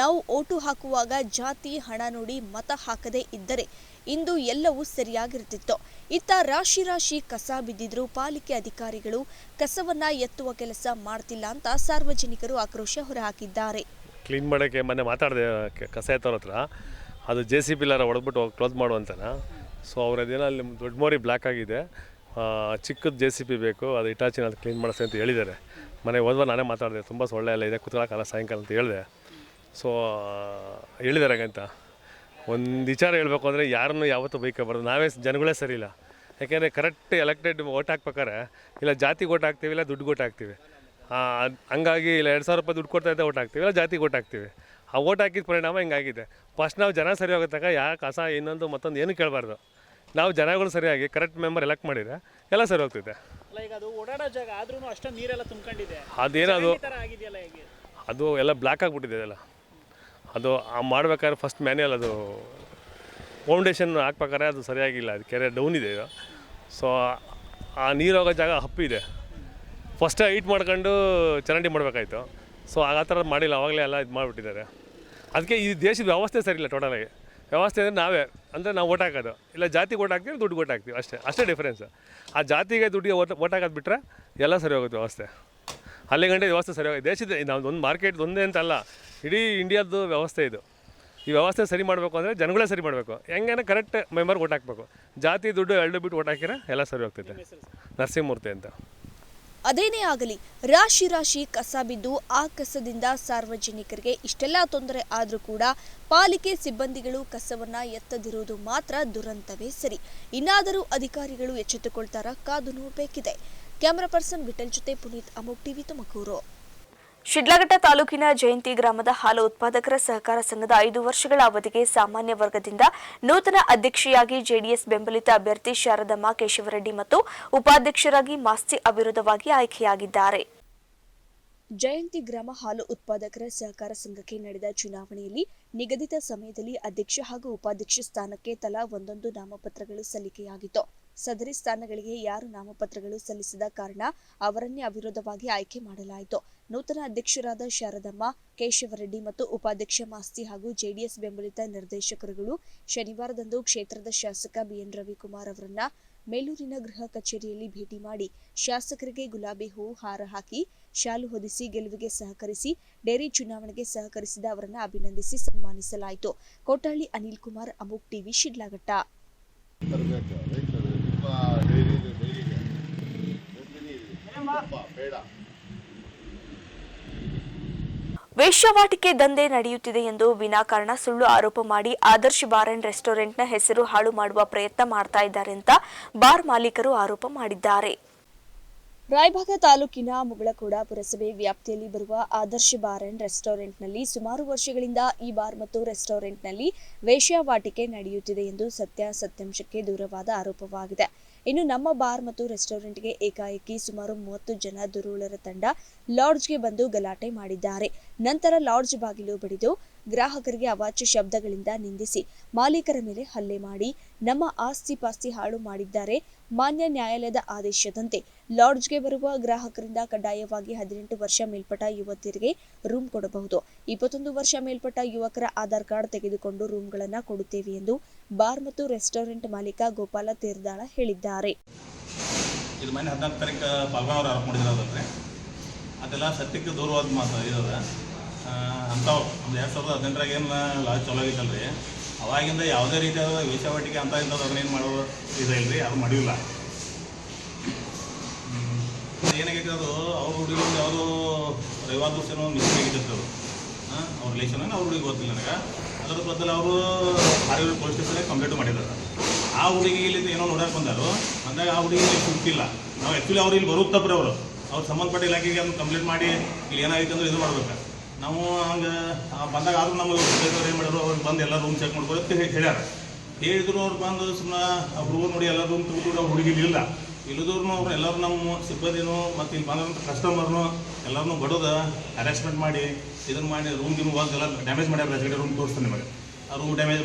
ನಾವು ಓಟು ಹಾಕುವಾಗ ಜಾತಿ ಹಣ ನೋಡಿ ಮತ ಹಾಕದೇ ಇದ್ದರೆ ಇಂದು ಎಲ್ಲವೂ ಸರಿಯಾಗಿರ್ತಿತ್ತು. ಇತ್ತ ರಾಶಿ ರಾಶಿ ಕಸ ಬಿದ್ದಿದ್ರು ಪಾಲಿಕೆ ಅಧಿಕಾರಿಗಳು ಕಸವನ್ನ ಎತ್ತುವ ಕೆಲಸ ಮಾಡ್ತಿಲ್ಲ ಅಂತ ಸಾರ್ವಜನಿಕರು ಆಕ್ರೋಶ ಹೊರಹಾಕಿದ್ದಾರೆ. ಕ್ಲೀನ್ ಮಾಡೋಕ್ಕೆ ಮೊನ್ನೆ ಮಾತಾಡಿದೆ ಕಸ ಎತ್ತೋರ ಹತ್ರ, ಅದು JCB ಹೊಡೆದ್ಬಿಟ್ಟು ಕ್ಲೋಸ್ ಮಾಡುವಂತನ. ಸೊ ಅವ್ರದ್ದೇನೋ ಅಲ್ಲಿ ದೊಡ್ಡ ಮೋರಿ ಬ್ಲ್ಯಾಕ್ ಆಗಿದೆ, ಚಿಕ್ಕದು JCB ಬೇಕು, ಅದು ಇಟಾಚಿನ ಅದು ಕ್ಲೀನ್ ಮಾಡಿಸಿ ಅಂತ ಹೇಳಿದ್ದಾರೆ. ಮನೆಗೆ ಹೋದ್ವಾ ನಾನೇ ಮಾತಾಡಿದೆ, ತುಂಬ ಸೊಳ್ಳೆ ಎಲ್ಲ ಇದೆ, ಕೂತ್ಕೊಳ್ಳೋಕ್ಕಲ್ಲ ಸಾಯಂಕಾಲ ಅಂತ ಹೇಳಿದೆ. ಸೊ ಹೇಳಿದ್ದಾರೆ ಹಾಗಂತ. ಒಂದು ವಿಚಾರ ಹೇಳಬೇಕು ಅಂದರೆ ಯಾರನ್ನೂ ಯಾವತ್ತೂ ಬೈಕಬಾರ್ದು, ನಾವೇ ಜನಗಳೇ ಸರಿ ಇಲ್ಲ. ಯಾಕೆಂದರೆ ಕರೆಕ್ಟ್ ಎಲೆಕ್ಟೆಡ್ ಓಟ್ ಹಾಕ್ಬೇಕಾರೆ ಇಲ್ಲ ಜಾತಿಗೆ ಓಟ್ ಹಾಕ್ತೀವಿ ಇಲ್ಲ ದುಡ್ಡು ಓಟ್ ಹಾಕ್ತೀವಿ. ಹಂಗಾಗಿ ಇಲ್ಲ 2,000 ರೂಪಾಯಿ ದುಡ್ಡು ಕೊಡ್ತಾ ಇದ್ದೆ ಓಟ್ ಹಾಕ್ತೀವಿ ಇಲ್ಲ ಜಾತಿಗೆ ಓಟ್ ಹಾಕ್ತೀವಿ. ಆ ಓಟ್ ಹಾಕಿದ ಪರಿಣಾಮ ಹಿಂಗಾಗಿದೆ. ಫಸ್ಟ್ ನಾವು ಜನ ಸರಿ ಹೋಗೋತಕ್ಕ ಯಾಕೆ ಕಸ ಇನ್ನೊಂದು ಮತ್ತೊಂದು ಏನು ಕೇಳಬಾರ್ದು. ನಾವು ಜನಗಳು ಸರಿಯಾಗಿ ಕರೆಕ್ಟ್ ಮೆಂಬರ್ ಎಲೆಕ್ಟ್ ಮಾಡಿದರೆ ಎಲ್ಲ ಸರಿ ಹೋಗ್ತಿದೆ. ಅಲ್ಲ ಈಗ ಅದು ಓಡಾಡೋ ಜಾಗ ಆದ್ರೂ ಅಷ್ಟೊಂದು ನೀರೆಲ್ಲ ತುಂಬ್ಕೊಂಡಿದೆ, ಅದೇನದು ಈ ಥರ ಆಗಿದೆಯಲ್ಲ ಹೇಗೆ? ಅದು ಎಲ್ಲ ಬ್ಲ್ಯಾಕ್ ಆಗಿಬಿಟ್ಟಿದೆ ಎಲ್ಲ. ಅದು ಮಾಡ್ಬೇಕಾದ್ರೆ ಫಸ್ಟ್ ಮ್ಯಾನ್ಯಲ್ ಅದು ಫೌಂಡೇಶನ್ ಹಾಕ್ಬೇಕಾದ್ರೆ ಅದು ಸರಿಯಾಗಿಲ್ಲ, ಅದು ಕೆರೆ ಡೌನ್ ಇದೆ ಇದು. ಸೊ ಆ ನೀರು ಹೋಗೋ ಜಾಗ ಹಪ್ಪಿದೆ. ಫಸ್ಟ್ ಹೈಟ್ ಮಾಡ್ಕೊಂಡು ಚರಂಡಿ ಮಾಡಬೇಕಾಯ್ತು. ಸೊ ಆ ಥರ ಮಾಡಿಲ್ಲ, ಆವಾಗಲೇ ಎಲ್ಲ ಇದು ಮಾಡಿಬಿಟ್ಟಿದ್ದಾರೆ. ಅದಕ್ಕೆ ಈ ದೇಶದ ವ್ಯವಸ್ಥೆ ಸರಿ ಇಲ್ಲ ಟೋಟಲಾಗಿ. ವ್ಯವಸ್ಥೆ ಅಂದರೆ ನಾವೇ ಅಂದರೆ ನಾವು ಓಟ್ ಹಾಕೋದು ಇಲ್ಲ ಜಾತಿಗೆ ಓಟ್ ಹಾಕ್ತೀವಿ ದುಡ್ಡು ಓಟ್ ಹಾಕ್ತೀವಿ ಅಷ್ಟೇ ಡಿಫ್ರೆನ್ಸ್. ಆ ಜಾತಿಗೆ ದುಡ್ಡಿಗೆ ಓಟ್ ಹಾಕೋದು ಬಿಟ್ಟರೆ ಎಲ್ಲ ಸರಿ ಹೋಗುತ್ತೆ ವ್ಯವಸ್ಥೆ. ಅಲ್ಲಿ ಗಂಟೆ ವ್ಯವಸ್ಥೆ ಸರಿ ಹೋಗುತ್ತೆ. ದೇಶದ ನಾವು ಒಂದು ಮಾರ್ಕೆಟ್ ಒಂದೇ ಅಂತಲ್ಲ, ಇಡೀ ಇಂಡಿಯಾದ್ದು ವ್ಯವಸ್ಥೆ ಇದು. ಈ ವ್ಯವಸ್ಥೆ ಸರಿ ಮಾಡಬೇಕು ಅಂದರೆ ಜನಗಳೇ ಸರಿ ಮಾಡಬೇಕು. ಹೆಂಗೇನೆ ಕರೆಕ್ಟ್ ಮೆಂಬರ್ಗೆ ಓಟ್ ಹಾಕಬೇಕು. ಜಾತಿ ದುಡ್ಡು ಎರಡು ಬಿಟ್ಟು ಓಟ್ ಹಾಕಿದ್ರೆ ಎಲ್ಲ ಸರಿ ಹೋಗ್ತೈತೆ. ನರಸಿಂಹಮೂರ್ತಿ ಅಂತ. ಅದೇನೇ ಆಗಲಿ, ರಾಶಿ ರಾಶಿ ಕಸ ಬಿದ್ದು ಆ ಕಸದಿಂದ ಸಾರ್ವಜನಿಕರಿಗೆ ಇಷ್ಟೆಲ್ಲ ತೊಂದರೆ ಆದರೂ ಕೂಡ ಪಾಲಿಕೆ ಸಿಬ್ಬಂದಿಗಳು ಕಸವನ್ನ ಎತ್ತದಿರುವುದು ಮಾತ್ರ ದುರಂತವೇ ಸರಿ. ಇನ್ನಾದರೂ ಅಧಿಕಾರಿಗಳು ಎಚ್ಚೆತ್ತುಕೊಳ್ತಾರಾ ಕಾದು ನೋಡಬೇಕಿದೆ. ಕ್ಯಾಮರಾ ಪರ್ಸನ್ ವಿಠಲ್ ಜೊತೆ ಪುನೀತ್, ಅಮೋಕ್ ಟಿವಿ, ತುಮಕೂರು. ಶಿಡ್ಲಘಟ್ಟ ತಾಲೂಕಿನ ಜಯಂತಿ ಗ್ರಾಮದ ಹಾಲು ಉತ್ಪಾದಕರ ಸಹಕಾರ ಸಂಘದ 5 ವರ್ಷಗಳ ಅವಧಿಗೆ ಸಾಮಾನ್ಯ ವರ್ಗದಿಂದ ನೂತನ ಅಧ್ಯಕ್ಷೆಯಾಗಿ ಜೆಡಿಎಸ್ ಬೆಂಬಲಿತ ಅಭ್ಯರ್ಥಿ ಶಾರದಮ್ಮ ಕೇಶವರೆಡ್ಡಿ ಮತ್ತು ಉಪಾಧ್ಯಕ್ಷರಾಗಿ ಮಾಸ್ತಿ ಅವಿರೋಧವಾಗಿ ಆಯ್ಕೆಯಾಗಿದ್ದಾರೆ. ಜಯಂತಿ ಗ್ರಾಮ ಹಾಲು ಉತ್ಪಾದಕರ ಸಹಕಾರ ಸಂಘಕ್ಕೆ ನಡೆದ ಚುನಾವಣೆಯಲ್ಲಿ ನಿಗದಿತ ಸಮಯದಲ್ಲಿ ಅಧ್ಯಕ್ಷ ಹಾಗೂ ಉಪಾಧ್ಯಕ್ಷ ಸ್ಥಾನಕ್ಕೆ ತಲಾ ಒಂದೊಂದು ನಾಮಪತ್ರಗಳು ಸಲ್ಲಿಕೆಯಾಗಿತ್ತು. ಸದರಿ ಸ್ಥಾನಗಳಿಗೆ ಯಾರು ನಾಮಪತ್ರಗಳು ಸಲ್ಲಿಸಿದ ಕಾರಣ ಅವರನ್ನೇ ಅವಿರೋಧವಾಗಿ ಆಯ್ಕೆ ಮಾಡಲಾಯಿತು. ನೂತನ ಅಧ್ಯಕ್ಷರಾದ ಶಾರದಮ್ಮ ಕೇಶವರೆಡ್ಡಿ ಮತ್ತು ಉಪಾಧ್ಯಕ್ಷ ಮಾಸ್ತಿ ಹಾಗೂ ಜೆಡಿಎಸ್ ಬೆಂಬಲಿತ ನಿರ್ದೇಶಕರುಗಳು ಶನಿವಾರದಂದು ಕ್ಷೇತ್ರದ ಶಾಸಕ ಬಿಎನ್ ರವಿಕುಮಾರ್ ಅವರನ್ನ ಮೇಲೂರಿನ ಗೃಹ ಕಚೇರಿಯಲ್ಲಿ ಭೇಟಿ ಮಾಡಿ ಶಾಸಕರಿಗೆ ಗುಲಾಬಿ ಹೂ ಹಾರ ಹಾಕಿ ಶಾಲು ಹೊದಿಸಿ ಗೆಲುವಿಗೆ ಸಹಕರಿಸಿ ಡೇರಿ ಚುನಾವಣೆಗೆ ಸಹಕರಿಸಿದ ಅವರನ್ನು ಅಭಿನಂದಿಸಿ ಸನ್ಮಾನಿಸಲಾಯಿತು. ಕೋಟಹಳ್ಳಿ ಅನಿಲ್ ಕುಮಾರ್, ಅಮೋಕ್ ಟಿವಿ, ಶಿಡ್ಲಘಟ್ಟ. ವೇಶ್ಯಾವಾಟಿಕೆ ದಂಧೆ ನಡೆಯುತ್ತಿದೆ ಎಂದು ವಿನಾಕಾರಣ ಸುಳ್ಳು ಆರೋಪ ಮಾಡಿ ಆದರ್ಶ್ ಬಾರ್ ಅಂಡ್ ರೆಸ್ಟೋರೆಂಟ್ನ ಹೆಸರು ಹಾಳು ಮಾಡುವ ಪ್ರಯತ್ನ ಮಾಡ್ತಾ ಇದ್ದಾರೆ ಅಂತ ಬಾರ್ ಮಾಲೀಕರು ಆರೋಪ ಮಾಡಿದ್ದಾರೆ. ರಾಯಭಾಗ ತಾಲೂಕಿನ ಮುಗಳಕೋಡ ಪುರಸಭೆ ವ್ಯಾಪ್ತಿಯಲ್ಲಿ ಬರುವ ಆದರ್ಶ್ ಬಾರ್ ಅಂಡ್ ರೆಸ್ಟೋರೆಂಟ್ನಲ್ಲಿ ಸುಮಾರು ವರ್ಷಗಳಿಂದ ಈ ಬಾರ್ ಮತ್ತು ರೆಸ್ಟೋರೆಂಟ್ನಲ್ಲಿ ವೇಶ್ಯಾವಾಟಿಕೆ ನಡೆಯುತ್ತಿದೆ ಎಂದು ಸತ್ಯಾಂಶಕ್ಕೆ ದೂರವಾದ ಆರೋಪವಾಗಿದೆ. ಇನ್ನು ನಮ್ಮ ಬಾರ್ ಮತ್ತು ರೆಸ್ಟೋರೆಂಟ್ಗೆ ಏಕಾಏಕಿ ಸುಮಾರು 30 ಜನ ದುರುಳರ ತಂಡ ಲಾಡ್ಜ್ಗೆ ಬಂದು ಗಲಾಟೆ ಮಾಡಿದ್ದಾರೆ. ನಂತರ ಲಾಡ್ಜ್ ಬಾಗಿಲು ಬಡಿದು ಗ್ರಾಹಕರಿಗೆ ಅವಾಚ್ಯ ಶಬ್ದಗಳಿಂದ ನಿಂದಿಸಿ ಮಾಲೀಕರ ಮೇಲೆ ಹಲ್ಲೆ ಮಾಡಿ ನಮ್ಮ ಆಸ್ತಿ ಪಾಸ್ತಿ ಹಾಳು ಮಾಡಿದ್ದಾರೆ. ಮಾನ್ಯ ನ್ಯಾಯಾಲಯದ ಆದೇಶದಂತೆ ಲಾಡ್ಜ್ಗೆ ಬರುವ ಗ್ರಾಹಕರಿಂದ ಕಡ್ಡಾಯವಾಗಿ 18 ವರ್ಷ ಮೇಲ್ಪಟ್ಟ ಯುವತಿಯರಿಗೆ ರೂಮ್ ಕೊಡಬಹುದು. 21 ವರ್ಷ ಮೇಲ್ಪಟ್ಟ ಯುವಕರ ಆಧಾರ್ ಕಾರ್ಡ್ ತೆಗೆದುಕೊಂಡು ರೂಮ್ಗಳನ್ನು ಕೊಡುತ್ತೇವೆ ಎಂದು ಬಾರ್ ಮತ್ತು ರೆಸ್ಟೋರೆಂಟ್ ಮಾಲೀಕ ಗೋಪಾಲ ತೇರ್ದಾಳ ಹೇಳಿದ್ದಾರೆ. ಇದು ಮನೆ 14 ತಾರೀಕು ಪಾಲ್ಗಾನವ್ರು ಆರೋಪ ಮಾಡಿದ್ರಲ್ರಿ, ಅದೆಲ್ಲ ಸತ್ಯಕ್ಕೆ ದೂರವಾದ ಮಾತು ಇರೋದ ಅಂಥವು. ಒಂದು 2018ರಾಗ ಏನು ಲಾಜ್ ಚಲೋ ಆಗಿತ್ತಲ್ರಿ, ಅವಾಗಿಂದ ಯಾವುದೇ ರೀತಿಯಾದ ವೇಶ್ಯಾವಾಟಿಕೆ ಅಂತ ಇಂಥದ್ದು ಅದನ್ನೇನು ಮಾಡೋದು ಇದೆ ಇಲ್ರಿ, ಅದು ಮಾಡಿಲ್ಲ. ಏನಾಗೈತೆ ಅದು ಅವ್ರ ಹುಡುಗಿ ಯಾವುದೋ ರವಿವಾರ ದಿವಸನೋ ಮಿಸ್ಟೇಕ್ ಆಗಿತ್ತು ಅದು, ಅವ್ರ ರಿಲೇಷನ್ ಅವ್ರ ಹುಡುಗಿ ಗೊತ್ತಿಲ್ಲ ನನಗೆ. ಅದರ ಬದಲು ಅವರು ಹಾರಿಯೂರು ಪೊಲೀಸ್ ಸ್ಟೇಷನ್ಗೆ ಕಂಪ್ಲೇಂಟ್ ಮಾಡಿದ್ದಾರೆ. ಆ ಹುಡುಗಿ ಇಲ್ಲಿ ಏನೋ ನೋಡಕ್ಕೆ ಬಂದರು ಅಂದಾಗ ಆ ಹುಡುಗಿ ಇಲ್ಲಿ ಸಿಗ್ತಿಲ್ಲ. ನಾವು ಆ್ಯಕ್ಚುಲಿ ಅವ್ರು ಇಲ್ಲಿ ಬರೋದು ತಪ್ಪು ಅವ್ರು ಸಂಬಂಧಪಟ್ಟ ಇಲಾಖೆಗೆ ಅದನ್ನು ಕಂಪ್ಲೇಂಟ್ ಮಾಡಿ ಇಲ್ಲಿ ಏನಾಗಿತ್ತು ಅಂದ್ರೆ ಇದು ಮಾಡ್ಬೇಕು. ನಾವು ಹಂಗೆ ಬಂದಾಗ ಆದರೂ ನಮಗೆ ಏನು ಮಾಡೋರು ಅವ್ರು ಬಂದು ಎಲ್ಲ ರೂಮ್ ಚೆಕ್ ಮಾಡ್ಬೋದು ಅಂತ ಹೇಳ್ಯಾರ. ಹೇಳಿದ್ರು ಅವ್ರು ಬಂದು ಸುಮ್ಮನೆ ಹುಡುಗರು ನೋಡಿ ಎಲ್ಲ ರೂಮ್ ತೆಗೆದು ಅವ್ರು ಹುಡುಗಿ ಇಲ್ಲ ಇಲ್ಲದವ್ರು ಅವ್ರು ಎಲ್ಲರೂ ನಮ್ಮ ಸಿಬ್ಬಂದಿನೂ ಮತ್ತು ಇಲ್ಲಿ ಬಂದಂಥ ಕಸ್ಟಮರ್ನು ಎಲ್ಲರನ್ನೂ ಬಡೋದು ಹ್ಯಾರಾಸ್ಮೆಂಟ್ ಮಾಡಿ ಇದನ್ನು ಮಾಡಿ ರೂಮ್ ಎಲ್ಲ ಡ್ಯಾಮೇಜ್ ಮಾಡ್ಯಾರ. ರೂಮ್ ತೋರಿಸ್ತಾನೆ ನಿಮಗೆ ಆ ರೂಮ್ ಡ್ಯಾಮೇಜ್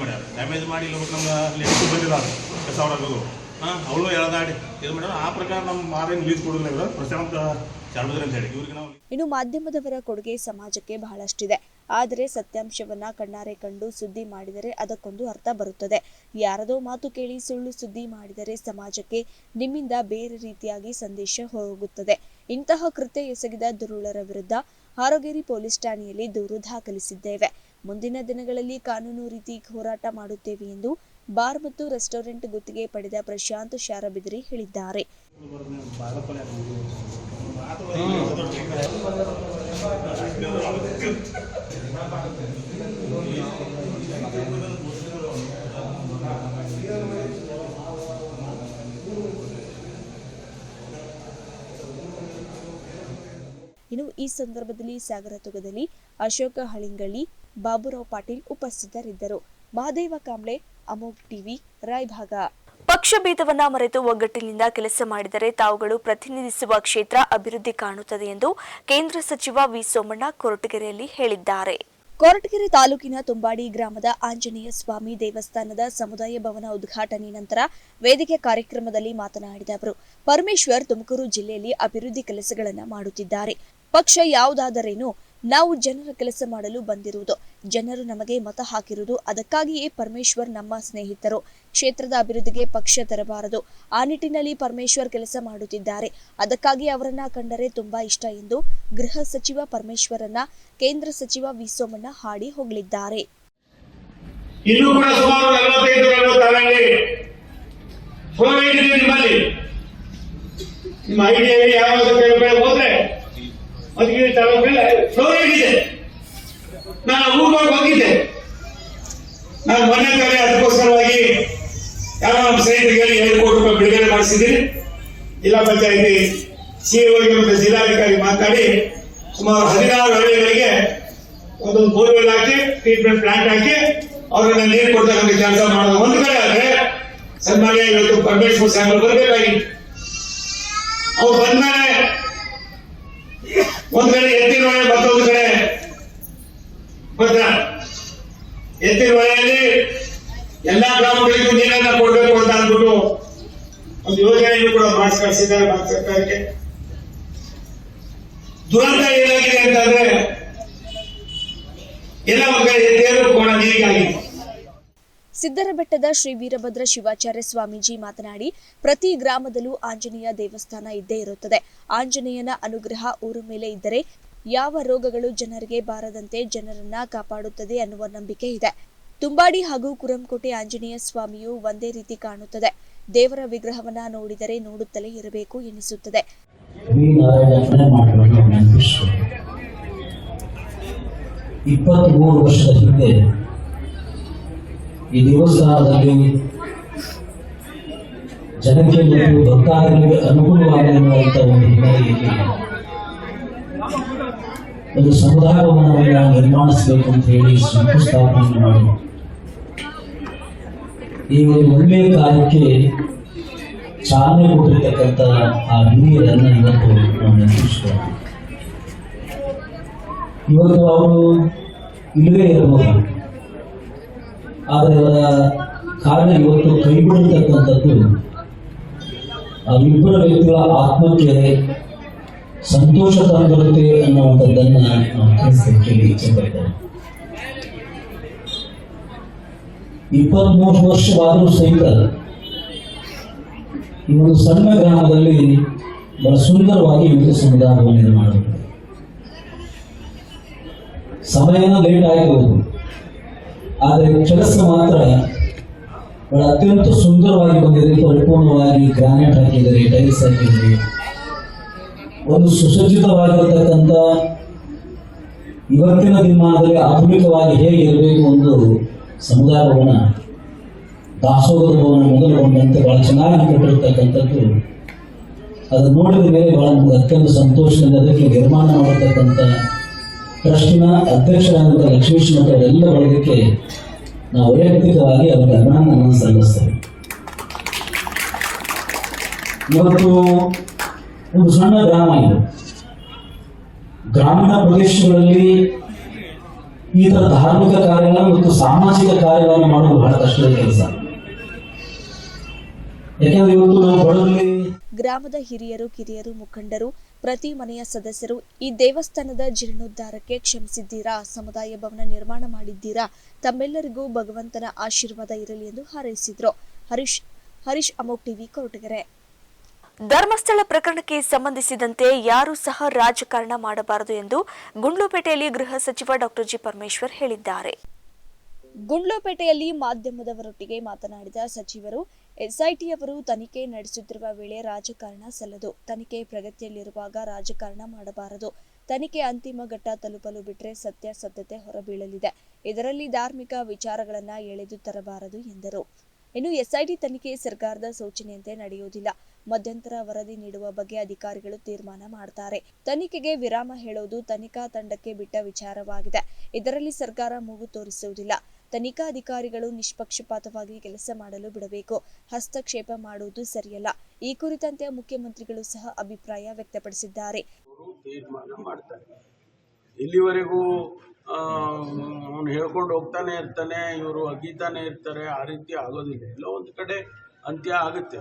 ಮಾಡಿ ಇಲ್ಲಿ ನಮ್ಗೆ ಲೇಟ್ ಬಂದಿಲ್ಲ ಕೆಲಸ ಹೊರಗೋದು ಅವಳು ಎಳೆದಾಡಿ ಇದು ಮಾಡ್ಯಾರ. ಆ ಪ್ರಕಾರ ನಮ್ಮ ಮಾರೇನು ಲೀಸ್ ಕೊಡೋದಿಲ್ಲ ಪ್ರಶಾಂತ್ ಚಾರ್ಬುದ್ರ ಅಂತ ಹೇಳಿ ಇವ್ರಿಗೆ ನಾವು. ಇನ್ನು ಮಾಧ್ಯಮದವರ ಕೊಡುಗೆ ಸಮಾಜಕ್ಕೆ ಬಹಳಷ್ಟಿದೆ. ಆದರೆ ಸತ್ಯಾಂಶವನ್ನ ಕಣ್ಣಾರೆ ಕಂಡು ಸುದ್ದಿ ಮಾಡಿದರೆ ಅದಕ್ಕೊಂದು ಅರ್ಥ ಬರುತ್ತದೆ. ಯಾರದೋ ಮಾತು ಕೇಳಿ ಸುಳ್ಳು ಸುದ್ದಿ ಮಾಡಿದರೆ ಸಮಾಜಕ್ಕೆ ನಿಮ್ಮಿಂದ ಬೇರೆ ರೀತಿಯಾಗಿ ಸಂದೇಶ ಹೋಗುತ್ತದೆ. ಇಂತಹ ಕೃತ್ಯ ಎಸಗಿದ ದುರುಳರ ವಿರುದ್ಧ ಹಾರೋಗೇರಿ ಪೊಲೀಸ್ ಠಾಣೆಯಲ್ಲಿ ದೂರು ದಾಖಲಿಸಿದ್ದೇವೆ. ಮುಂದಿನ ದಿನಗಳಲ್ಲಿ ಕಾನೂನು ರೀತಿ ಹೋರಾಟ ಮಾಡುತ್ತೇವೆ ಎಂದು ಬಾರ್ ಮತ್ತು ರೆಸ್ಟೋರೆಂಟ್ ಗುತ್ತಿಗೆ ಪಡೆದ ಪ್ರಶಾಂತ್ ಶಾರಬಿದ್ರಿ ಹೇಳಿದ್ದಾರೆ. ಇನ್ನು ಈ ಸಂದರ್ಭದಲ್ಲಿ ಸಾಗರ ತೊಗದಲಿ, ಅಶೋಕ ಹಳಿಂಗಳ್ಳಿ, ಬಾಬುರಾವ್ ಪಾಟೀಲ್ ಉಪಸ್ಥಿತರಿದ್ದರು. ಮಹದೇವ ಕಾಂಬ್ಳೆ, ಅಮೋಘ್ ಟಿವಿ, ರಾಯಭಾಗ. ಪಕ್ಷಭೇದವನ್ನ ಮರೆತು ಒಗ್ಗಟ್ಟಿನಿಂದ ಕೆಲಸ ಮಾಡಿದರೆ ತಾವುಗಳು ಪ್ರತಿನಿಧಿಸುವ ಕ್ಷೇತ್ರ ಅಭಿವೃದ್ಧಿ ಕಾಣುತ್ತದೆ ಎಂದು ಕೇಂದ್ರ ಸಚಿವ ವಿ ಸೋಮಣ್ಣ ಕೊರಟಗೆರೆಯಲ್ಲಿ ಹೇಳಿದ್ದಾರೆ. ಕೊರಟಗೆರೆ ತಾಲೂಕಿನ ತುಂಬಾಡಿ ಗ್ರಾಮದ ಆಂಜನೇಯ ಸ್ವಾಮಿ ದೇವಸ್ಥಾನದ ಸಮುದಾಯ ಭವನ ಉದ್ಘಾಟನೆ ನಂತರ ವೇದಿಕೆ ಕಾರ್ಯಕ್ರಮದಲ್ಲಿ ಮಾತನಾಡಿದ ಅವರು, ಪರಮೇಶ್ವರ್ ತುಮಕೂರು ಜಿಲ್ಲೆಯಲ್ಲಿ ಅಭಿವೃದ್ಧಿ ಕೆಲಸಗಳನ್ನು ಮಾಡುತ್ತಿದ್ದಾರೆ. ಪಕ್ಷ ಯಾವುದಾದರೇನು, ನಾವು ಜನರ ಕೆಲಸ ಮಾಡಲು ಬಂದಿರುವುದು. ಜನರು ನಮಗೆ ಮತ ಹಾಕಿರುವುದು. ಅದಕ್ಕಾಗಿಯೇ ಪರಮೇಶ್ವರ್ ನಮ್ಮ ಸ್ನೇಹಿತರು. ಕ್ಷೇತ್ರದ ಅಭಿವೃದ್ಧಿಗೆ ಪಕ್ಷ ತರಬಾರದು. ಆ ನಿಟ್ಟಿನಲ್ಲಿ ಪರಮೇಶ್ವರ್ ಕೆಲಸ ಮಾಡುತ್ತಿದ್ದಾರೆ. ಅದಕ್ಕಾಗಿ ಅವರನ್ನ ಕಂಡರೆ ತುಂಬಾ ಇಷ್ಟ ಎಂದು ಗೃಹ ಸಚಿವ ಪರಮೇಶ್ವರನ್ನ ಕೇಂದ್ರ ಸಚಿವ ವಿ ಸೋಮಣ್ಣ ಹಾಡಿ ಹೊಗಳಿದ್ದಾರೆ. ಇನ್ನೂ ಕೂಡ ಸುಮಾರು 45 ನಿಮ್ಮಲ್ಲಿ ನಿಮ್ಮ ಐಡಿಯಲ್ಲಿ ಯಾವಾಗ ಹೋದ್ರೆ ಮಧುಗಿರಿ ತಾಲೂಕಲ್ಲಿ ಫ್ಲೋರೈಡ್ ಇದೆ. ನಾನು ಊರಿಗೆ ಹೋಗಿದ್ದೆ. ನಾನು ಮೊನ್ನೆ ತಾನೇ ಅದಕ್ಕೋಸ್ಕರವಾಗಿ ಯಾವ ನಮ್ಮ ಸ್ನೇಹಿತರಿಗೆ 2 ಕೋಟಿ ರೂಪಾಯಿ ಬಿಡುಗಡೆ ಮಾಡಿಸಿದ್ದೀನಿ. ಜಿಲ್ಲಾ ಪಂಚಾಯತಿ ಸಿಇಒಗೆ ಮತ್ತು ಜಿಲ್ಲಾಧಿಕಾರಿ ಮಾತಾಡಿ ಸುಮಾರು 16 ಹಳ್ಳಿಗಳಿಗೆ ಒಂದೊಂದು ಬೋರ್ವೆಲ್ ಹಾಕಿ ಟ್ರೀಟ್ಮೆಂಟ್ ಪ್ಲಾಂಟ್ ಹಾಕಿ ಅವರನ್ನ ನೀರು ಕೊಡ್ತಕ್ಕಂಥ ಕೆಲಸ ಮಾಡೋದು ಒಂದು ಕಡೆ ಆದ್ರೆ ಸನ್ಮಾನ್ಯ ಇವತ್ತು ಪರಮೇಶ್ವರ್ ಸಾಹೇಬರು ಬರಬೇಕಾಗಿತ್ತು. ಅವ್ರು ಬಂದ್ಮೇಲೆ ಒಂದ್ ಕಡೆ ಎತ್ತಿನ ಹೊಳೆ ಮತ್ತೊಂದು ಕಡೆ ಭದ್ರ. ಎತ್ತಿನ ಹೊಳೆಯಲ್ಲಿ ಎಲ್ಲಾ ಗ್ರಾಮಗಳಿಗೂ ನೀರನ್ನ ಕೊಡ್ಬೇಕು ಅಂತ ಅಂದ್ಬಿಟ್ಟು ಒಂದು ಯೋಜನೆಯನ್ನು ಕೂಡ ಮಾಡಿಸಿ ಕಳಿಸಿದ್ದಾರೆ ಭಾರತ ಸರ್ಕಾರಕ್ಕೆ. ದುರಂತ ಏನಾಗಿದೆ ಅಂತಂದ್ರೆ ಎಲ್ಲ ಒಂದ್ ಕಡೆ ಎತ್ತೇರು ಕೋಣ ನೀರಿಗಾಗಿದೆ. ಸಿದ್ದರಬೆಟ್ಟದ ಶ್ರೀ ವೀರಭದ್ರ ಶಿವಾಚಾರ್ಯ ಸ್ವಾಮೀಜಿ ಮಾತನಾಡಿ, ಪ್ರತಿ ಗ್ರಾಮದಲ್ಲೂ ಆಂಜನೇಯ ದೇವಸ್ಥಾನ ಇದ್ದೇ ಇರುತ್ತದೆ. ಆಂಜನೇಯನ ಅನುಗ್ರಹ ಊರ ಮೇಲೆ ಇದ್ದರೆ ಯಾವ ರೋಗಗಳು ಜನರಿಗೆ ಬಾರದಂತೆ ಜನರನ್ನ ಕಾಪಾಡುತ್ತದೆ ಅನ್ನುವ ನಂಬಿಕೆ ಇದೆ. ತುಂಬಾಡಿ ಹಾಗೂ ಕುರಂಕೋಟೆ ಆಂಜನೇಯ ಸ್ವಾಮಿಯು ಒಂದೇ ರೀತಿ ಕಾಣುತ್ತದೆ. ದೇವರ ವಿಗ್ರಹವನ್ನ ನೋಡಿದರೆ ನೋಡುತ್ತಲೇ ಇರಬೇಕು ಎನಿಸುತ್ತದೆ. 23 ವರ್ಷದ ಹಿಂದೆ ಈ ದೇವಸ್ಥಾನದಲ್ಲಿ ಜನಕ್ಕೆ ಮತ್ತು ಭಕ್ತಾದಿಗಳಿಗೆ ಅನುಕೂಲವಾಗಿರುವಂತ ಒಂದು ಹಿನ್ನೆಲೆಯಲ್ಲಿ ಒಂದು ಸಮುದಾಯ ಭವನವನ್ನು ನಿರ್ಮಾಣಿಸಬೇಕು ಅಂತ ಹೇಳಿ ಶಂಕುಸ್ಥಾಪನೆ ಮಾಡಿ ಈ ಒಂದು ಒಳ್ಳೆಯ ಕಾರ್ಯಕ್ಕೆ ಚಾಲನೆ ಕೊಟ್ಟಿರ್ತಕ್ಕಂಥ ಆ ಹಿರಿಯರನ್ನ ಇವತ್ತು ನಾವು ನೆನಪಿಸ್ತೀವಿ. ಇವತ್ತು ಅವರು ಇಲ್ಲವೇ ಇರಬಹುದು, ಆದರೆ ಅವರ ಕಾರ್ಯ ಇವತ್ತು ಕೈಬಿಡಿರ್ತಕ್ಕಂಥದ್ದು ಆ ಇಬ್ಬರ ವ್ಯಕ್ತಿಗಳ ಆತ್ಮಕ್ಕೆ ಸಂತೋಷ ತಂದಿರುತ್ತೆ ಅನ್ನುವಂಥದ್ದನ್ನ ನಾವು ತಿಳಿಸಲಿಕ್ಕೆ ಇಚ್ಛೆ ಪಡ್ತೇವೆ. 23 ವರ್ಷವಾದರೂ ಸಹಿತ ಈ ಒಂದು ಸಣ್ಣ ಗ್ರಾಮದಲ್ಲಿ ಬಹಳ ಸುಂದರವಾಗಿ ಒಂದು ಸಮುದಾಯವನ್ನು ನಿರ್ಮಾಣ ಮಾಡಿದೆ. ಸಮಯನ ಲೇಟ್ ಆಗಿರಬಹುದು, ಆದರೆ ಕೆಲಸ ಮಾತ್ರ ಬಹಳ ಅತ್ಯಂತ ಸುಂದರವಾಗಿ ಬಂದಿದೆ. ಪರಿಪೂರ್ಣವಾಗಿ ಗ್ರಾನೈಟ್ ಹಾಕಿದರೆ, ಟೈಲ್ಸ್ ಹಾಕಿದರೆ, ಒಂದು ಸುಸಜ್ಜಿತವಾಗಿರತಕ್ಕಂಥ ಇವತ್ತಿನ ದಿನಮಾನದಲ್ಲಿ ಆಧುನಿಕವಾಗಿ ಹೇಗೆ ಇರಬೇಕು ಒಂದು ಸಮುದಾಯ ಭವನ, ದಾಸೋಹದ ಭವನ ಮೊದಲುಗೊಂಡಂತೆ ಬಹಳ ಚೆನ್ನಾಗಿ ಕಟ್ಟಿರ್ತಕ್ಕಂಥದ್ದು. ಅದನ್ನು ನೋಡಿದ ಮೇಲೆ ಬಹಳ ಅತ್ಯಂತ ಸಂತೋಷದಿಂದ ಅದಕ್ಕೆ ನಿರ್ಮಾಣ ಮಾಡತಕ್ಕಂಥ ಟ್ರಸ್ಟಿನ ಅಧ್ಯಕ್ಷರಾದಂಥ ಲಕ್ಷ್ಮೀಶ್ ಮಠ ಅವರೆಲ್ಲ ಬಳಗಕ್ಕೆ ನಾವು ವೈಯಕ್ತಿಕವಾಗಿ ಅವರಿಗೆ ಅಭಿನಂದನೆ ಸಲ್ಲಿಸ್ತೇವೆ. ಇವತ್ತು ಒಂದು ಸಣ್ಣ ಗ್ರಾಮ ಇದೆ. ಗ್ರಾಮೀಣ ಪ್ರದೇಶಗಳಲ್ಲಿ ಈ ತರ ಧಾರ್ಮಿಕ ಕಾರ್ಯಗಳು ಮತ್ತು ಸಾಮಾಜಿಕ ಕಾರ್ಯಗಳನ್ನು ಮಾಡೋದು ಬಹಳ ಕಷ್ಟದ ಕೆಲಸ. ಯಾಕೆಂದ್ರೆ ಇವತ್ತು ನಾವು ಬಡವರಲ್ಲಿ ಗ್ರಾಮದ ಹಿರಿಯರು, ಕಿರಿಯರು, ಮುಖಂಡರು, ಪ್ರತಿ ಮನೆಯ ಸದಸ್ಯರು ಈ ದೇವಸ್ಥಾನದ ಜೀರ್ಣೋದ್ಧಾರಕ್ಕೆ ಶ್ರಮಿಸಿದ್ದೀರಾ, ಸಮುದಾಯ ಭವನ ನಿರ್ಮಾಣ ಮಾಡಿದ್ದೀರಾ, ತಮ್ಮೆಲ್ಲರಿಗೂ ಭಗವಂತನ ಆಶೀರ್ವಾದ ಇರಲಿ ಎಂದು ಹಾರೈಸಿದ್ರು. ಹರೀಶ್ ಅಮೋಘ್ ಟಿವಿ, ಕೊರಟಗೆರೆ. ಧರ್ಮಸ್ಥಳ ಪ್ರಕರಣಕ್ಕೆ ಸಂಬಂಧಿಸಿದಂತೆ ಯಾರೂ ಸಹ ರಾಜಕಾರಣ ಮಾಡಬಾರದು ಎಂದು ಗುಂಡ್ಲುಪೇಟೆಯಲ್ಲಿ ಗೃಹ ಸಚಿವ ಡಾಕ್ಟರ್ ಜಿ ಪರಮೇಶ್ವರ್ ಹೇಳಿದ್ದಾರೆ. ಗುಂಡ್ಲುಪೇಟೆಯಲ್ಲಿ ಮಾಧ್ಯಮದವರೊಟ್ಟಿಗೆ ಮಾತನಾಡಿದ ಸಚಿವರು, ಎಸ್ಐಟಿಯವರು ತನಿಖೆ ನಡೆಸುತ್ತಿರುವ ವೇಳೆ ರಾಜಕಾರಣ ಸಲ್ಲದು. ತನಿಖೆ ಪ್ರಗತಿಯಲ್ಲಿರುವಾಗ ರಾಜಕಾರಣ ಮಾಡಬಾರದು. ತನಿಖೆ ಅಂತಿಮ ಘಟ್ಟ ತಲುಪಲು ಬಿಟ್ಟರೆ ಸತ್ಯಾಸತ್ಯತೆ ಹೊರಬೀಳಲಿದೆ. ಇದರಲ್ಲಿ ಧಾರ್ಮಿಕ ವಿಚಾರಗಳನ್ನ ಎಳೆದು ತರಬಾರದು ಎಂದರು. ಇನ್ನು ಎಸ್ಐಟಿ ತನಿಖೆ ಸರ್ಕಾರದ ಸೂಚನೆಯಂತೆ ನಡೆಯುವುದಿಲ್ಲ. ಮಧ್ಯಂತರ ವರದಿ ನೀಡುವ ಬಗ್ಗೆ ಅಧಿಕಾರಿಗಳು ತೀರ್ಮಾನ ಮಾಡ್ತಾರೆ. ತನಿಖೆಗೆ ವಿರಾಮ ಹೇಳೋದು ತನಿಖಾ ತಂಡಕ್ಕೆ ಬಿಟ್ಟ ವಿಚಾರವಾಗಿದೆ. ಇದರಲ್ಲಿ ಸರ್ಕಾರ ಮೂಗು ತೋರಿಸುವುದಿಲ್ಲ. ತನಿಖಾ ಅಧಿಕಾರಿಗಳು ನಿಷ್ಪಕ್ಷಪಾತವಾಗಿ ಕೆಲಸ ಮಾಡಲು ಬಿಡಬೇಕು. ಹಸ್ತಕ್ಷೇಪ ಮಾಡುವುದು ಸರಿಯಲ್ಲ. ಈ ಕುರಿತಂತೆ ಮುಖ್ಯಮಂತ್ರಿಗಳು ಸಹ ಅಭಿಪ್ರಾಯ ವ್ಯಕ್ತಪಡಿಸಿದ್ದಾರೆ. ತೀರ್ಮಾನ ಮಾಡ್ತಾರೆ. ಇಲ್ಲಿವರೆಗೂ ಅವನು ಹೇಳ್ಕೊಂಡು ಹೋಗ್ತಾನೆ ಇರ್ತಾನೆ, ಇವರು ಅಗೀತಾನೆ ಇರ್ತಾರೆ. ಆ ರೀತಿ ಆಗೋದಿಲ್ಲ. ಎಲ್ಲೋ ಒಂದು ಕಡೆ ಅಂತ್ಯ ಆಗುತ್ತೆ.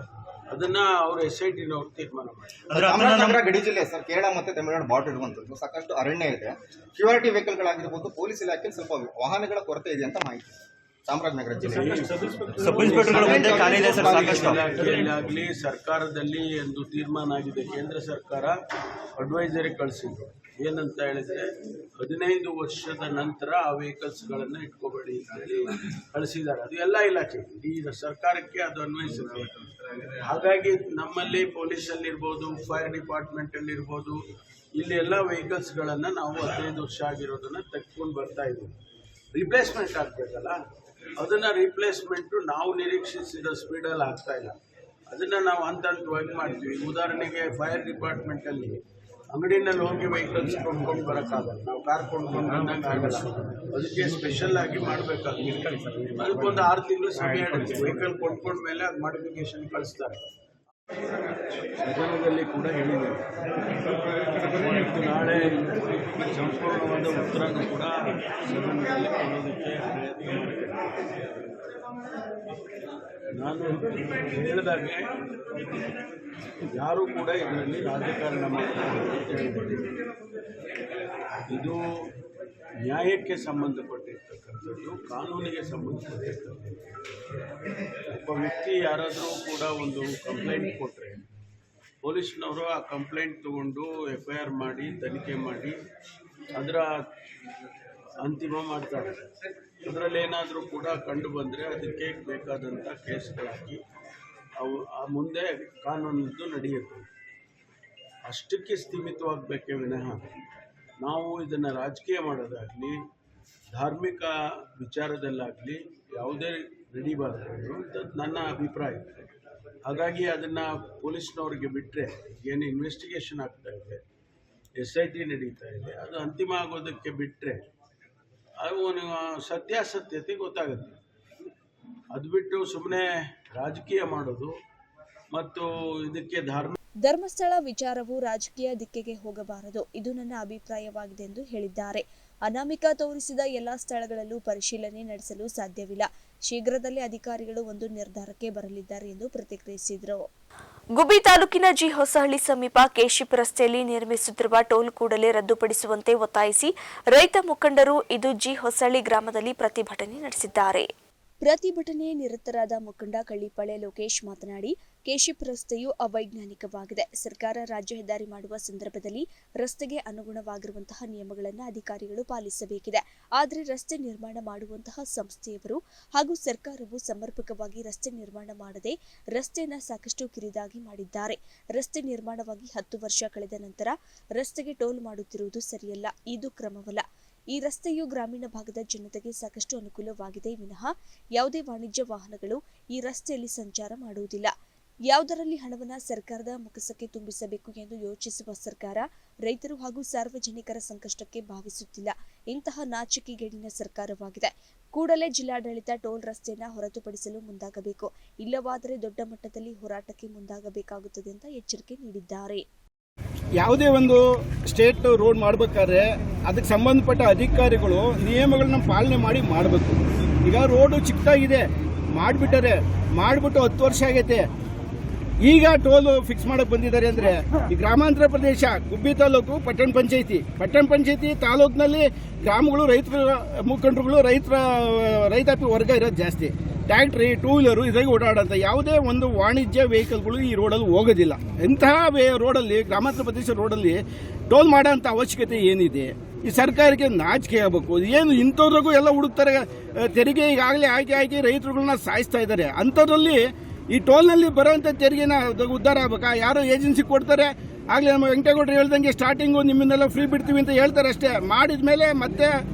ಅದನ್ನ ಅವರು SITನವರು ತೀರ್ಮಾನ ಮಾಡ್ತಾರೆ. ಚಾಮರಾಜನಗರ ಗಡಿ ಜಿಲ್ಲೆ ಸರ್, ಕೇರಳ ಮತ್ತೆ ತಮಿಳುನಾಡು ಬಾರ್ಡರ್ ಇರುವಂತದ್ದು ಸಾಕಷ್ಟು ಅರಣ್ಯ ಇದೆ. ಕ್ಯೂರಿಟಿ ವೆಹಿಕಲ್ಗಳಾಗಿರ್ಬೋದು, ಪೊಲೀಸ್ ಇಲಾಖೆ ಸ್ವಲ್ಪ ವಾಹನಗಳ ಕೊರತೆ ಇದೆ ಅಂತ ಮಾಹಿತಿ. ಚಾಮರಾಜನಗರ ಜಿಲ್ಲೆಯಾಗಲಿ ಸರ್ಕಾರದಲ್ಲಿ ಒಂದು ತೀರ್ಮಾನ ಆಗಿದೆ. ಕೇಂದ್ರ ಸರ್ಕಾರ ಅಡ್ವೈಸರಿ ಕಳಿಸಿದ್ರು. ಏನಂತ ಹೇಳಿದ್ರೆ 15 ವರ್ಷದ ನಂತರ ಆ ವೆಹಿಕಲ್ಸ್ಗಳನ್ನು ಇಟ್ಕೋಬೇಡಿ ಅಂತ ಹೇಳಿ ಕಳಿಸಿದ್ದಾರೆ. ಅದು ಎಲ್ಲ ಇಲಾಖೆ, ಇಡೀ ಸರ್ಕಾರಕ್ಕೆ ಅದು ಅನ್ವಯಿಸುತ್ತೆ. ಹಾಗಾಗಿ ನಮ್ಮಲ್ಲಿ ಪೊಲೀಸಲ್ಲಿರ್ಬೋದು, ಫೈರ್ ಡಿಪಾರ್ಟ್ಮೆಂಟಲ್ಲಿರ್ಬೋದು, ಇಲ್ಲಿ ಎಲ್ಲ ವೆಹಿಕಲ್ಸ್ಗಳನ್ನು ನಾವು 15 ವರ್ಷ ಆಗಿರೋದನ್ನು ತೆಗೆದುಕೊಂಡು ಬರ್ತಾ ಇದ್ದೀವಿ. ರಿಪ್ಲೇಸ್ಮೆಂಟ್ ಆಗಬೇಕಲ್ಲ, ಅದನ್ನು ರಿಪ್ಲೇಸ್ಮೆಂಟು ನಾವು ನಿರೀಕ್ಷಿಸಿದ ಸ್ಪೀಡಲ್ಲಿ ಆಗ್ತಾ ಇಲ್ಲ. ಅದನ್ನು ನಾವು ಹಂತ ಹಂತವಾಗಿ ಮಾಡ್ತೀವಿ. ಉದಾಹರಣೆಗೆ ಫೈರ್ ಡಿಪಾರ್ಟ್ಮೆಂಟಲ್ಲಿ ಅಂಗಡಿನಲ್ಲಿ ಹೋಗಿ ವೆಹಿಕಲ್ಸ್ ಕೊಂಡ್ಕೊಂಡು ಬರೋಕ್ಕಾಗಲ್ಲ. ನಾವು ಕಾರ್ ಕೊಂಡ್ಕೊಂಡು ಬಂದಂಗೆ ಆಗಲ್ಲ. ಅದಕ್ಕೆ ಸ್ಪೆಷಲ್ ಆಗಿ ಮಾಡಬೇಕಾಗುತ್ತೆ. ಅದಕ್ಕೊಂದು 6 ತಿಂಗಳು ಸಮಯ ಹಿಡಿಯುತ್ತೆ. ವೆಹಿಕಲ್ ಕೊಂಡ್ಕೊಂಡ ಮೇಲೆ ಅದು ಮಾಡಿಫಿಕೇಶನ್ ಕಳಿಸ್ತಾರೆ. ಸದನದಲ್ಲಿ ಕೂಡ ಹೇಳಿದ್ದೇವೆ. ನಾಳೆ ಸಂಪೂರ್ಣವಾದ ಉತ್ತರನೂ ಕೂಡ ಸದನದಲ್ಲಿ ಕೊಡೋದಕ್ಕೆ ಪ್ರಯತ್ನ ಮಾಡ್ತೇನೆ. ನಾನು ಹೇಳಿದಾಗೆ ಯಾರೂ ಕೂಡ ಇದರಲ್ಲಿ ರಾಜಕಾರಣ ಮಾಡ್ತಾರೆ. ಇದು ನ್ಯಾಯಕ್ಕೆ ಸಂಬಂಧಪಟ್ಟಿರ್ತಕ್ಕಂಥದ್ದು, ಕಾನೂನಿಗೆ ಸಂಬಂಧಪಟ್ಟಿರ್ತಕ್ಕಂಥದ್ದು. ಒಬ್ಬ ವ್ಯಕ್ತಿ ಯಾರಾದರೂ ಕೂಡ ಒಂದು ಕಂಪ್ಲೇಂಟ್ ಕೊಟ್ಟರೆ ಪೊಲೀಸ್ನವರು ಆ ಕಂಪ್ಲೇಂಟ್ ತಗೊಂಡು FIR ಮಾಡಿ ತನಿಖೆ ಮಾಡಿ ಅದರ ಅಂತಿಮ ಮಾಡ್ತಾರೆ. ಅದರಲ್ಲಿ ಏನಾದರೂ ಕೂಡ ಕಂಡು ಬಂದರೆ ಅದಕ್ಕೆ ಬೇಕಾದಂಥ ಕೇಸ್ಗಳಾಕಿ ಅವು ಮುಂದೆ ಕಾನೂನದ್ದು ನಡೆಯುತ್ತೆ. ಅಷ್ಟಕ್ಕೆ ಸೀಮಿತವಾಗಬೇಕೇ ವಿನಃ ನಾವು ಇದನ್ನು ರಾಜಕೀಯ ಮಾಡೋದಾಗಲಿ, ಧಾರ್ಮಿಕ ವಿಚಾರದಲ್ಲಾಗಲಿ ಯಾವುದೇ ನಡೀಬಾರ್ದು ಅಂತ ನನ್ನ ಅಭಿಪ್ರಾಯ. ಹಾಗಾಗಿ ಅದನ್ನು ಪೊಲೀಸ್ನವ್ರಿಗೆ ಬಿಟ್ಟರೆ, ಏನು ಇನ್ವೆಸ್ಟಿಗೇಷನ್ ಆಗ್ತಾ ಇದೆ, SIT ನಡೀತಾ ಇದೆ, ಅದು ಅಂತಿಮ ಆಗೋದಕ್ಕೆ ಬಿಟ್ಟರೆ ಅದು ಸತ್ಯಾಸತ್ಯತೆ ಗೊತ್ತಾಗುತ್ತೆ. ಅದು ಬಿಟ್ಟು ಸುಮ್ಮನೆ ರಾಜಕೀಯ ಮಾಡೋದು ಮತ್ತು ಇದಕ್ಕೆ ಧರ್ಮಸ್ಥಳ ವಿಚಾರವು ರಾಜಕೀಯ ದಿಕ್ಕಿಗೆ ಹೋಗಬಾರದು. ಇದು ನನ್ನ ಅಭಿಪ್ರಾಯವಾಗಿದೆ ಎಂದು ಹೇಳಿದ್ದಾರೆ. ಅನಾಮಿಕ ತೋರಿಸಿದ ಎಲ್ಲಾ ಸ್ಥಳಗಳಲ್ಲೂ ಪರಿಶೀಲನೆ ನಡೆಸಲು ಸಾಧ್ಯವಿಲ್ಲ. ಶೀಘ್ರದಲ್ಲೇ ಅಧಿಕಾರಿಗಳು ಒಂದು ನಿರ್ಧಾರಕ್ಕೆ ಬರಲಿದ್ದಾರೆ ಎಂದು ಪ್ರತಿಕ್ರಿಯಿಸಿದರು. ಗುಬ್ಬಿ ತಾಲೂಕಿನ ಜಿ ಹೊಸಹಳ್ಳಿ ಸಮೀಪ ಕೆಶಿಪ್ ರಸ್ತೆಯಲ್ಲಿ ನಿರ್ಮಿಸುತ್ತಿರುವ ಟೋಲ್ ಕೂಡಲೇ ರದ್ದುಪಡಿಸುವಂತೆ ಒತ್ತಾಯಿಸಿ ರೈತ ಮುಖಂಡರು ಇದು ಜಿ ಹೊಸಹಳ್ಳಿ ಗ್ರಾಮದಲ್ಲಿ ಪ್ರತಿಭಟನೆ ನಡೆಸಿದ್ದಾರೆ. ಪ್ರತಿಭಟನೆ ನಿರತರಾದ ಮುಖಂಡ ಕಳ್ಳಿಪಾಳೆ ಲೋಕೇಶ್ ಮಾತನಾಡಿ, ಕೆಶಿಪ್ ರಸ್ತೆಯು ಅವೈಜ್ಞಾನಿಕವಾಗಿದೆ. ಸರ್ಕಾರ ರಾಜ್ಯ ಹೆದ್ದಾರಿ ಮಾಡುವ ಸಂದರ್ಭದಲ್ಲಿ ರಸ್ತೆಗೆ ಅನುಗುಣವಾಗಿರುವಂತಹ ನಿಯಮಗಳನ್ನು ಅಧಿಕಾರಿಗಳು ಪಾಲಿಸಬೇಕಿದೆ. ಆದರೆ ರಸ್ತೆ ನಿರ್ಮಾಣ ಮಾಡುವಂತಹ ಸಂಸ್ಥೆಯವರು ಹಾಗೂ ಸರ್ಕಾರವು ಸಮರ್ಪಕವಾಗಿ ರಸ್ತೆ ನಿರ್ಮಾಣ ಮಾಡದೆ ರಸ್ತೆಯನ್ನು ಸಾಕಷ್ಟು ಕಿರಿದಾಗಿ ಮಾಡಿದ್ದಾರೆ. ರಸ್ತೆ ನಿರ್ಮಾಣವಾಗಿ 10 ವರ್ಷ ಕಳೆದ ನಂತರ ರಸ್ತೆಗೆ ಟೋಲ್ ಮಾಡುತ್ತಿರುವುದು ಸರಿಯಲ್ಲ. ಇದು ಕ್ರಮವಲ್ಲ. ಈ ರಸ್ತೆಯು ಗ್ರಾಮೀಣ ಭಾಗದ ಜನತೆಗೆ ಸಾಕಷ್ಟು ಅನುಕೂಲವಾಗಿದೆ ವಿನಃ ಯಾವುದೇ ವಾಣಿಜ್ಯ ವಾಹನಗಳು ಈ ರಸ್ತೆಯಲ್ಲಿ ಸಂಚಾರ ಮಾಡುವುದಿಲ್ಲ. ಯಾವುದರಲ್ಲಿ ಹಣವನ್ನು ಸರ್ಕಾರದ ಮುಖಸಕ್ಕೆ ತುಂಬಿಸಬೇಕು ಎಂದು ಯೋಚಿಸುವ ಸರ್ಕಾರ ರೈತರು ಹಾಗೂ ಸಾರ್ವಜನಿಕರ ಸಂಕಷ್ಟಕ್ಕೆ ಭಾವಿಸುತ್ತಿಲ್ಲ. ಇಂತಹ ನಾಚಿಕೆಗೇಡಿನ ಸರ್ಕಾರವಾಗಿದೆ. ಕೂಡಲೇ ಜಿಲ್ಲಾಡಳಿತ ಟೋಲ್ ರಸ್ತೆಯನ್ನು ಹೊರತುಪಡಿಸಲು ಮುಂದಾಗಬೇಕು. ಇಲ್ಲವಾದರೆ ದೊಡ್ಡ ಮಟ್ಟದಲ್ಲಿ ಹೋರಾಟಕ್ಕೆ ಮುಂದಾಗಬೇಕಾಗುತ್ತದೆ ಅಂತ ಎಚ್ಚರಿಕೆ ನೀಡಿದ್ದಾರೆ. ಯಾವುದೇ ಒಂದು ಸ್ಟೇಟ್ ರೋಡ್ ಮಾಡಬೇಕಾದ್ರೆ ಅದಕ್ಕೆ ಸಂಬಂಧಪಟ್ಟ ಅಧಿಕಾರಿಗಳು ನಿಯಮಗಳನ್ನ ಪಾಲನೆ ಮಾಡಬೇಕು. ಈಗ ರೋಡು ಚಿಕ್ಕದಾಗಿದೆ, ಮಾಡಿಬಿಟ್ಟು 10 ವರ್ಷ ಆಗೈತೆ. ಈಗ ಟೋಲ್ ಫಿಕ್ಸ್ ಮಾಡಕ್ಕೆ ಬಂದಿದ್ದಾರೆ ಅಂದರೆ ಈ ಗ್ರಾಮಾಂತರ ಪ್ರದೇಶ ಗುಬ್ಬಿ ತಾಲೂಕು ಪಟ್ಟಣ ಪಂಚಾಯಿತಿ ತಾಲೂಕಿನಲ್ಲಿ ಗ್ರಾಮಗಳು ರೈತರ ಮುಖಂಡರುಗಳು ರೈತಾಪಿ ವರ್ಗ ಇರೋದು ಜಾಸ್ತಿ. ಟ್ಯಾಕ್ಟ್ರಿ, 2 ವೀಲರು ಇದ್ರಾಗೆ ಓಡಾಡೋಂಥ ಯಾವುದೇ ಒಂದು ವಾಣಿಜ್ಯ ವೆಹಿಕಲ್ಗಳು ಈ ರೋಡಲ್ಲಿ ಹೋಗೋದಿಲ್ಲ. ಇಂತಹ ರೋಡಲ್ಲಿ, ಗ್ರಾಮಾಂತರ ಪ್ರದೇಶ ರೋಡಲ್ಲಿ ಟೋಲ್ ಮಾಡೋಂಥ ಅವಶ್ಯಕತೆ ಏನಿದೆ? ಈ ಸರ್ಕಾರಕ್ಕೆ ನಾಚಿಕೆ ಆಗಬೇಕು. ಏನು ಇಂಥವ್ರಿಗೂ ಎಲ್ಲ ಹುಡುಕ್ತಾರೆ. ತೆರಿಗೆ ಈಗಾಗಲೇ ಹಾಕಿ ರೈತರುಗಳನ್ನ ಸಾಯಿಸ್ತಾ ಇದ್ದಾರೆ. ಅಂಥದ್ರಲ್ಲಿ ಈ ಟೋಲ್ನಲ್ಲಿ ಬರೋಂಥ ತೆರಿಗೆನ ಉದ್ಧಾರ ಆಗ್ಬೇಕಾ? ಯಾರೋ ಏಜೆನ್ಸಿ ಕೊಡ್ತಾರೆ. ಆಗಲೇ ನಮ್ಮ ವೆಂಕಟೇಗೌಡರು ಹೇಳ್ದಂಗೆ ಸ್ಟಾರ್ಟಿಂಗು ನಿಮ್ಮನ್ನೆಲ್ಲ ಫ್ರೀ ಬಿಡ್ತೀವಿ ಅಂತ ಹೇಳ್ತಾರೆ ಅಷ್ಟೇ. ಮಾಡಿದ ಮೇಲೆ ಮತ್ತೆ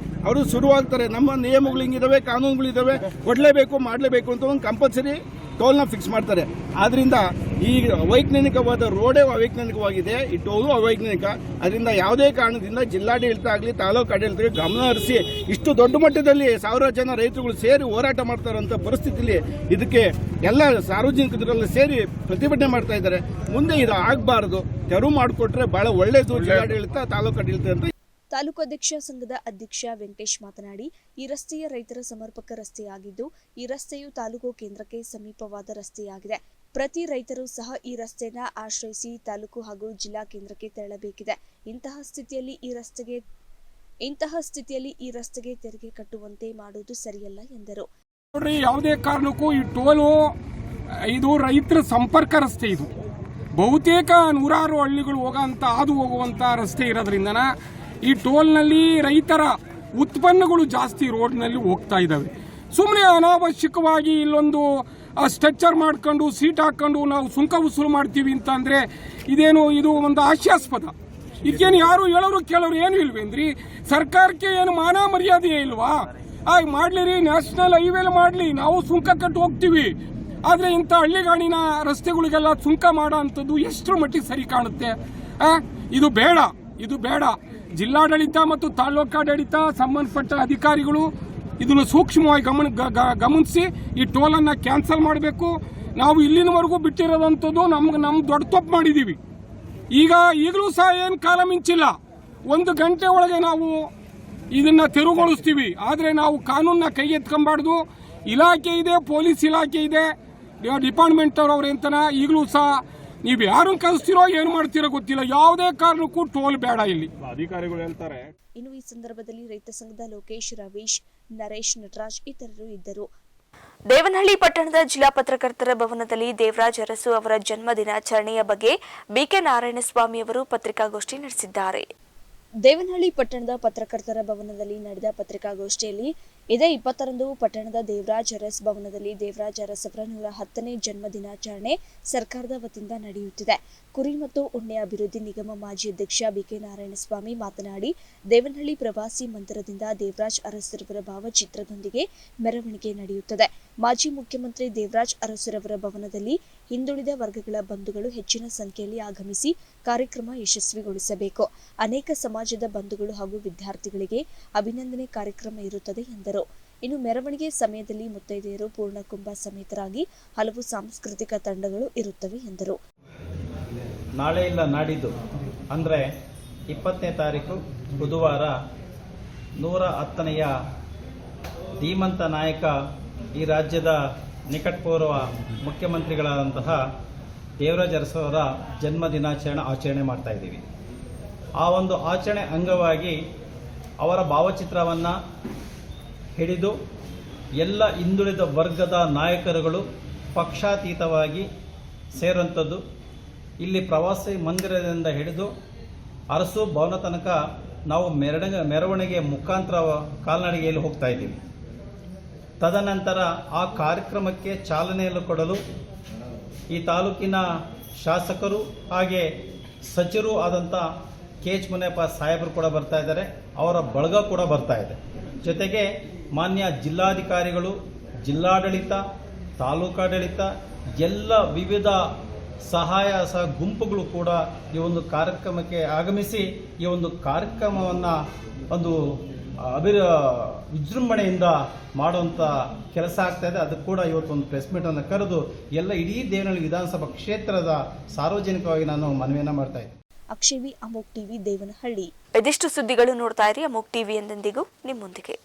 ಅವರು ಶುರುವಾಗ್ತಾರೆ. ನಮ್ಮ ನಿಯಮಗಳು ಹಿಂಗಿದಾವೆ, ಕಾನೂನುಗಳಿದ್ದಾವೆ, ಕೊಡಲೇಬೇಕು, ಮಾಡಲೇಬೇಕು ಅಂತ ಒಂದು ಕಂಪಲ್ಸರಿ ಟೋಲ್ನ ಫಿಕ್ಸ್ ಮಾಡ್ತಾರೆ. ಆದ್ದರಿಂದ ಈ ಅವೈಜ್ಞಾನಿಕವಾದ ರೋಡೇ ಅವೈಜ್ಞಾನಿಕವಾಗಿದೆ, ಈ ಟೋಲು ಅವೈಜ್ಞಾನಿಕ. ಅದರಿಂದ ಯಾವುದೇ ಕಾರಣದಿಂದ ಜಿಲ್ಲಾಡಳಿತ ಆಗಲಿ ತಾಲೂಕು ಆಡಳಿತ ಗಮನ ಹರಿಸಿ ಇಷ್ಟು ದೊಡ್ಡ ಮಟ್ಟದಲ್ಲಿ ಸಾವಿರಾರು ಜನ ರೈತರುಗಳು ಸೇರಿ ಹೋರಾಟ ಮಾಡ್ತಾರಂಥ ಪರಿಸ್ಥಿತಿಯಲ್ಲಿ ಇದಕ್ಕೆ ಎಲ್ಲ ಸಾರ್ವಜನಿಕರಲ್ಲಿ ಸೇರಿ ಪ್ರತಿಭಟನೆ ಮಾಡ್ತಾ ಇದ್ದಾರೆ. ಮುಂದೆ ಇದು ಆಗಬಾರದು, ತೆರವು ಮಾಡಿಕೊಟ್ರೆ ಬಹಳ ಒಳ್ಳೆಯದು ಜಿಲ್ಲಾಡಳಿತ ತಾಲೂಕು ಆಡಳಿತ ಅಂತ. ತಾಲೂಕು ಅಧ್ಯಕ್ಷ ಸಂಘದ ಅಧ್ಯಕ್ಷ ವೆಂಕಟೇಶ್ ಮಾತನಾಡಿ, ಈ ರಸ್ತೆಯ ರೈತರ ಸಮರ್ಪಕ ರಸ್ತೆಯಾಗಿದ್ದು ಈ ರಸ್ತೆಯು ತಾಲೂಕು ಕೇಂದ್ರಕ್ಕೆ ಸಮೀಪವಾದ ರಸ್ತೆಯಾಗಿದೆ. ಪ್ರತಿ ರೈತರು ಸಹ ಈ ರಸ್ತೆಯನ್ನು ಆಶ್ರಯಿಸಿ ತಾಲೂಕು ಹಾಗೂ ಜಿಲ್ಲಾ ಕೇಂದ್ರಕ್ಕೆ ತೆರಳಬೇಕಿದೆ. ಇಂತಹ ಸ್ಥಿತಿಯಲ್ಲಿ ಈ ರಸ್ತೆಗೆ ತೆರಿಗೆ ಕಟ್ಟುವಂತೆ ಮಾಡುವುದು ಸರಿಯಲ್ಲ ಎಂದರು. ನೋಡ್ರಿ, ಯಾವುದೇ ಕಾರಣಕ್ಕೂ ಈ ಟೋಲು ಇದು ರೈತರ ಸಂಪರ್ಕ ರಸ್ತೆ. ಇದು ಬಹುತೇಕ ನೂರಾರು ಹಳ್ಳಿಗಳು ಹಾದು ಹೋಗುವಂತ ರಸ್ತೆ ಇರೋದ್ರಿಂದ ಈ ಟೋಲ್ನಲ್ಲಿ ರೈತರ ಉತ್ಪನ್ನಗಳು ಜಾಸ್ತಿ ರೋಡ್ನಲ್ಲಿ ಹೋಗ್ತಾ ಇದ್ದಾವೆ. ಸುಮ್ಮನೆ ಅನಾವಶ್ಯಕವಾಗಿ ಇಲ್ಲೊಂದು ಸ್ಟ್ರಕ್ಚರ್ ಮಾಡ್ಕೊಂಡು ಸೀಟ್ ಹಾಕೊಂಡು ನಾವು ಸುಂಕ ವಸೂಲು ಮಾಡ್ತೀವಿ ಅಂತ ಅಂದ್ರೆ ಇದು ಒಂದು ಹಾಸ್ಯಾಸ್ಪದ. ಇದಕ್ಕೇನು ಯಾರು ಹೇಳೋರು ಕೇಳೋರು ಏನು ಇಲ್ವೇಂದ್ರಿ? ಸರ್ಕಾರಕ್ಕೆ ಏನು ಮಾನ ಮರ್ಯಾದೆಯೇ ಇಲ್ವಾ? ಮಾಡ್ಲಿರಿ, ನ್ಯಾಷನಲ್ ಹೈವೇಲಿ ಮಾಡ್ಲಿ, ನಾವು ಸುಂಕ ಕಟ್ಟು ಹೋಗ್ತೀವಿ. ಆದ್ರೆ ಇಂಥ ಹಳ್ಳಿಗಾಡಿನ ರಸ್ತೆಗಳಿಗೆಲ್ಲ ಸುಂಕ ಮಾಡೋ ಅಂಥದ್ದು ಎಷ್ಟರ ಮಟ್ಟಿಗೆ ಸರಿ ಕಾಣುತ್ತೆ? ಇದು ಬೇಡ. ಜಿಲ್ಲಾಡಳಿತ ಮತ್ತು ತಾಲೂಕಾಡಳಿತ ಸಂಬಂಧಪಟ್ಟ ಅಧಿಕಾರಿಗಳು ಇದನ್ನು ಸೂಕ್ಷ್ಮವಾಗಿ ಗಮನಿಸಿ ಈ ಟೋಲನ್ನು ಕ್ಯಾನ್ಸಲ್ ಮಾಡಬೇಕು. ನಾವು ಇಲ್ಲಿನವರೆಗೂ ಬಿಟ್ಟಿರೋದಂಥದ್ದು ನಮ್ಗೆ ದೊಡ್ಡ ತಪ್ಪು ಮಾಡಿದ್ದೀವಿ. ಈಗಲೂ ಸಹ ಏನು ಕಾಲ ಮಿಂಚಿಲ್ಲ, 1 ಗಂಟೆ ಒಳಗೆ ನಾವು ಇದನ್ನ ತೆರವುಗೊಳಿಸ್ತೀವಿ. ಆದರೆ ನಾವು ಕಾನೂನನ್ನ ಕೈ ಎತ್ಕೊಂಬಾರ್ದು. ಇಲಾಖೆ ಇದೆ, ಪೊಲೀಸ್ ಇಲಾಖೆ ಇದೆ, ಡಿಪಾರ್ಟ್ಮೆಂಟ್ ಅವ್ರವ್ರೆ ಅಂತನ. ಈಗಲೂ ಸಹ ನೀವು ಯಾರನ್ನು ಕಳಿಸ್ತೀರೋ ಏನು ಮಾಡ್ತೀರೋ ಗೊತ್ತಿಲ್ಲ, ಯಾವುದೇ ಕಾರಣಕ್ಕೂ ಟೋಲ್ ಬೇಡ ಇಲ್ಲಿ ಅಧಿಕಾರಿಗಳು ಹೇಳ್ತಾರೆ. ಇನ್ನು ಈ ಸಂದರ್ಭದಲ್ಲಿ ರೈತ ಸಂಘದ ಲೋಕೇಶ್, ರವೀಶ್, ನರೇಶ್, ನಟರಾಜ್ ಇತರರು ಇದ್ದರು. ದೇವನಹಳ್ಳಿ ಪಟ್ಟಣದ ಜಿಲ್ಲಾ ಪತ್ರಕರ್ತರ ಭವನದಲ್ಲಿ ದೇವರಾಜ್ ಅರಸು ಅವರ ಜನ್ಮ ದಿನಾಚರಣೆಯ ಬಗ್ಗೆ ಬಿಕೆ ನಾರಾಯಣಸ್ವಾಮಿ ಅವರು ಪತ್ರಿಕಾಗೋಷ್ಠಿ ನಡೆಸಿದ್ದಾರೆ. ದೇವನಹಳ್ಳಿ ಪಟ್ಟಣದ ಪತ್ರಕರ್ತರ ಭವನದಲ್ಲಿ ನಡೆದ ಪತ್ರಿಕಾಗೋಷ್ಠಿಯಲ್ಲಿ ಇದೇ 20ರಂದು ಪಟ್ಟಣದ ದೇವರಾಜ್ ಅರಸ್ ಭವನದಲ್ಲಿ ದೇವರಾಜ್ ಅರಸ್ ಅವರ 110ನೇ ಜನ್ಮ ದಿನಾಚರಣೆ ಸರ್ಕಾರದ ವತಿಯಿಂದ ನಡೆಯುತ್ತಿದೆ. ಕುರಿ ಮತ್ತು ಉಣ್ಣೆ ಅಭಿವೃದ್ಧಿ ನಿಗಮ ಮಾಜಿ ಅಧ್ಯಕ್ಷ ಬಿಕೆ ನಾರಾಯಣಸ್ವಾಮಿ ಮಾತನಾಡಿ, ದೇವನಹಳ್ಳಿ ಪ್ರವಾಸಿ ಮಂದಿರದಿಂದ ದೇವರಾಜ್ ಅರಸರವರ ಭಾವಚಿತ್ರದೊಂದಿಗೆ ಮೆರವಣಿಗೆ ನಡೆಯುತ್ತದೆ. ಮಾಜಿ ಮುಖ್ಯಮಂತ್ರಿ ದೇವರಾಜ್ ಅರಸರವರ ಭವನದಲ್ಲಿ ಹಿಂದುಳಿದ ವರ್ಗಗಳ ಬಂಧುಗಳು ಹೆಚ್ಚಿನ ಸಂಖ್ಯೆಯಲ್ಲಿ ಆಗಮಿಸಿ ಕಾರ್ಯಕ್ರಮ ಯಶಸ್ವಿಗೊಳಿಸಬೇಕು. ಅನೇಕ ಸಮಾಜದ ಬಂಧುಗಳು ಹಾಗೂ ವಿದ್ಯಾರ್ಥಿಗಳಿಗೆ ಅಭಿನಂದನೆ ಕಾರ್ಯಕ್ರಮ ಇರುತ್ತದೆ ಎಂದರು. ಇನ್ನು ಮೆರವಣಿಗೆ ಸಮಯದಲ್ಲಿ ಮುತ್ತೈದೆಯರು ಪೂರ್ಣಕುಂಭ ಸಮೇತರಾಗಿ ಹಲವು ಸಾಂಸ್ಕೃತಿಕ ತಂಡಗಳು ಇರುತ್ತವೆ ಎಂದರು. ನಾಳೆ ಇಲ್ಲ ನಾಡಿದ್ದು ಅಂದರೆ 20ನೇ ತಾರೀಕು ಬುಧವಾರ 110ನೆಯ ಧೀಮಂತ ನಾಯಕ, ಈ ರಾಜ್ಯದ ನಿಕಟಪೂರ್ವ ಮುಖ್ಯಮಂತ್ರಿಗಳಾದಂತಹ ದೇವರಾಜ್ ಅರಸು ಅವರ ಜನ್ಮ ದಿನಾಚರಣೆ ಆಚರಣೆ ಮಾಡ್ತಾ ಇದ್ದೀವಿ. ಆ ಒಂದು ಆಚರಣೆ ಅಂಗವಾಗಿ ಅವರ ಭಾವಚಿತ್ರವನ್ನು ಹಿಡಿದು ಎಲ್ಲ ಹಿಂದುಳಿದ ವರ್ಗದ ನಾಯಕರುಗಳು ಪಕ್ಷಾತೀತವಾಗಿ ಸೇರುವಂಥದ್ದು. ಇಲ್ಲಿ ಪ್ರವಾಸಿ ಮಂದಿರದಿಂದ ಹಿಡಿದು ಅರಸು ಭವನ ತನಕ ನಾವು ಮೆರವಣಿಗೆ ಮುಖಾಂತರ ಕಾಲ್ನಡಿಗೆಯಲ್ಲಿ ಹೋಗ್ತಾ ಇದ್ದೀವಿ. ತದನಂತರ ಆ ಕಾರ್ಯಕ್ರಮಕ್ಕೆ ಚಾಲನೆಯನ್ನು ಕೊಡಲು ಈ ತಾಲೂಕಿನ ಶಾಸಕರು ಹಾಗೆ ಸಚಿವರು ಆದಂಥ KH ಮುನಿಯಪ್ಪ ಸಾಹೇಬರು ಕೂಡ ಬರ್ತಾ ಇದ್ದಾರೆ, ಅವರ ಬಳಗ ಕೂಡ ಬರ್ತಾ ಇದೆ. ಜೊತೆಗೆ ಮಾನ್ಯ ಜಿಲ್ಲಾಧಿಕಾರಿಗಳು, ಜಿಲ್ಲಾಡಳಿತ, ತಾಲೂಕಾಡಳಿತ, ಎಲ್ಲ ವಿವಿಧ ಸಹಾಯ ಗುಂಪುಗಳು ಕೂಡ ಈ ಒಂದು ಕಾರ್ಯಕ್ರಮಕ್ಕೆ ಆಗಮಿಸಿ ಈ ಒಂದು ಕಾರ್ಯಕ್ರಮವನ್ನು ಒಂದು ವಿಜೃಂಭಣೆಯಿಂದ ಮಾಡುವಂಥ ಕೆಲಸ ಆಗ್ತಾ ಇದೆ. ಅದು ಕೂಡ ಇವತ್ತೊಂದು ಪ್ರೆಸ್ ಮೀಟನ್ನು ಕರೆದು ಎಲ್ಲ ಇಡೀ ದೇವನಹಳ್ಳಿ ವಿಧಾನಸಭಾ ಕ್ಷೇತ್ರದ ಸಾರ್ವಜನಿಕವಾಗಿ ನಾನು ಮನವಿಯನ್ನು ಮಾಡ್ತಾ ಇದ್ದೀನಿ. ಅಕ್ಷಯವಿ, ಅಮೋಕ್ ಟಿವಿ, ದೇವನಹಳ್ಳಿ. ಇದಿಷ್ಟು ಸುದ್ದಿಗಳು ನೋಡ್ತಾ ಇರಿ ಅಮೋಕ್ ಟಿವಿ, ಎಂದೆಂದಿಗೂ ನಿಮ್ಮೊಂದಿಗೆ.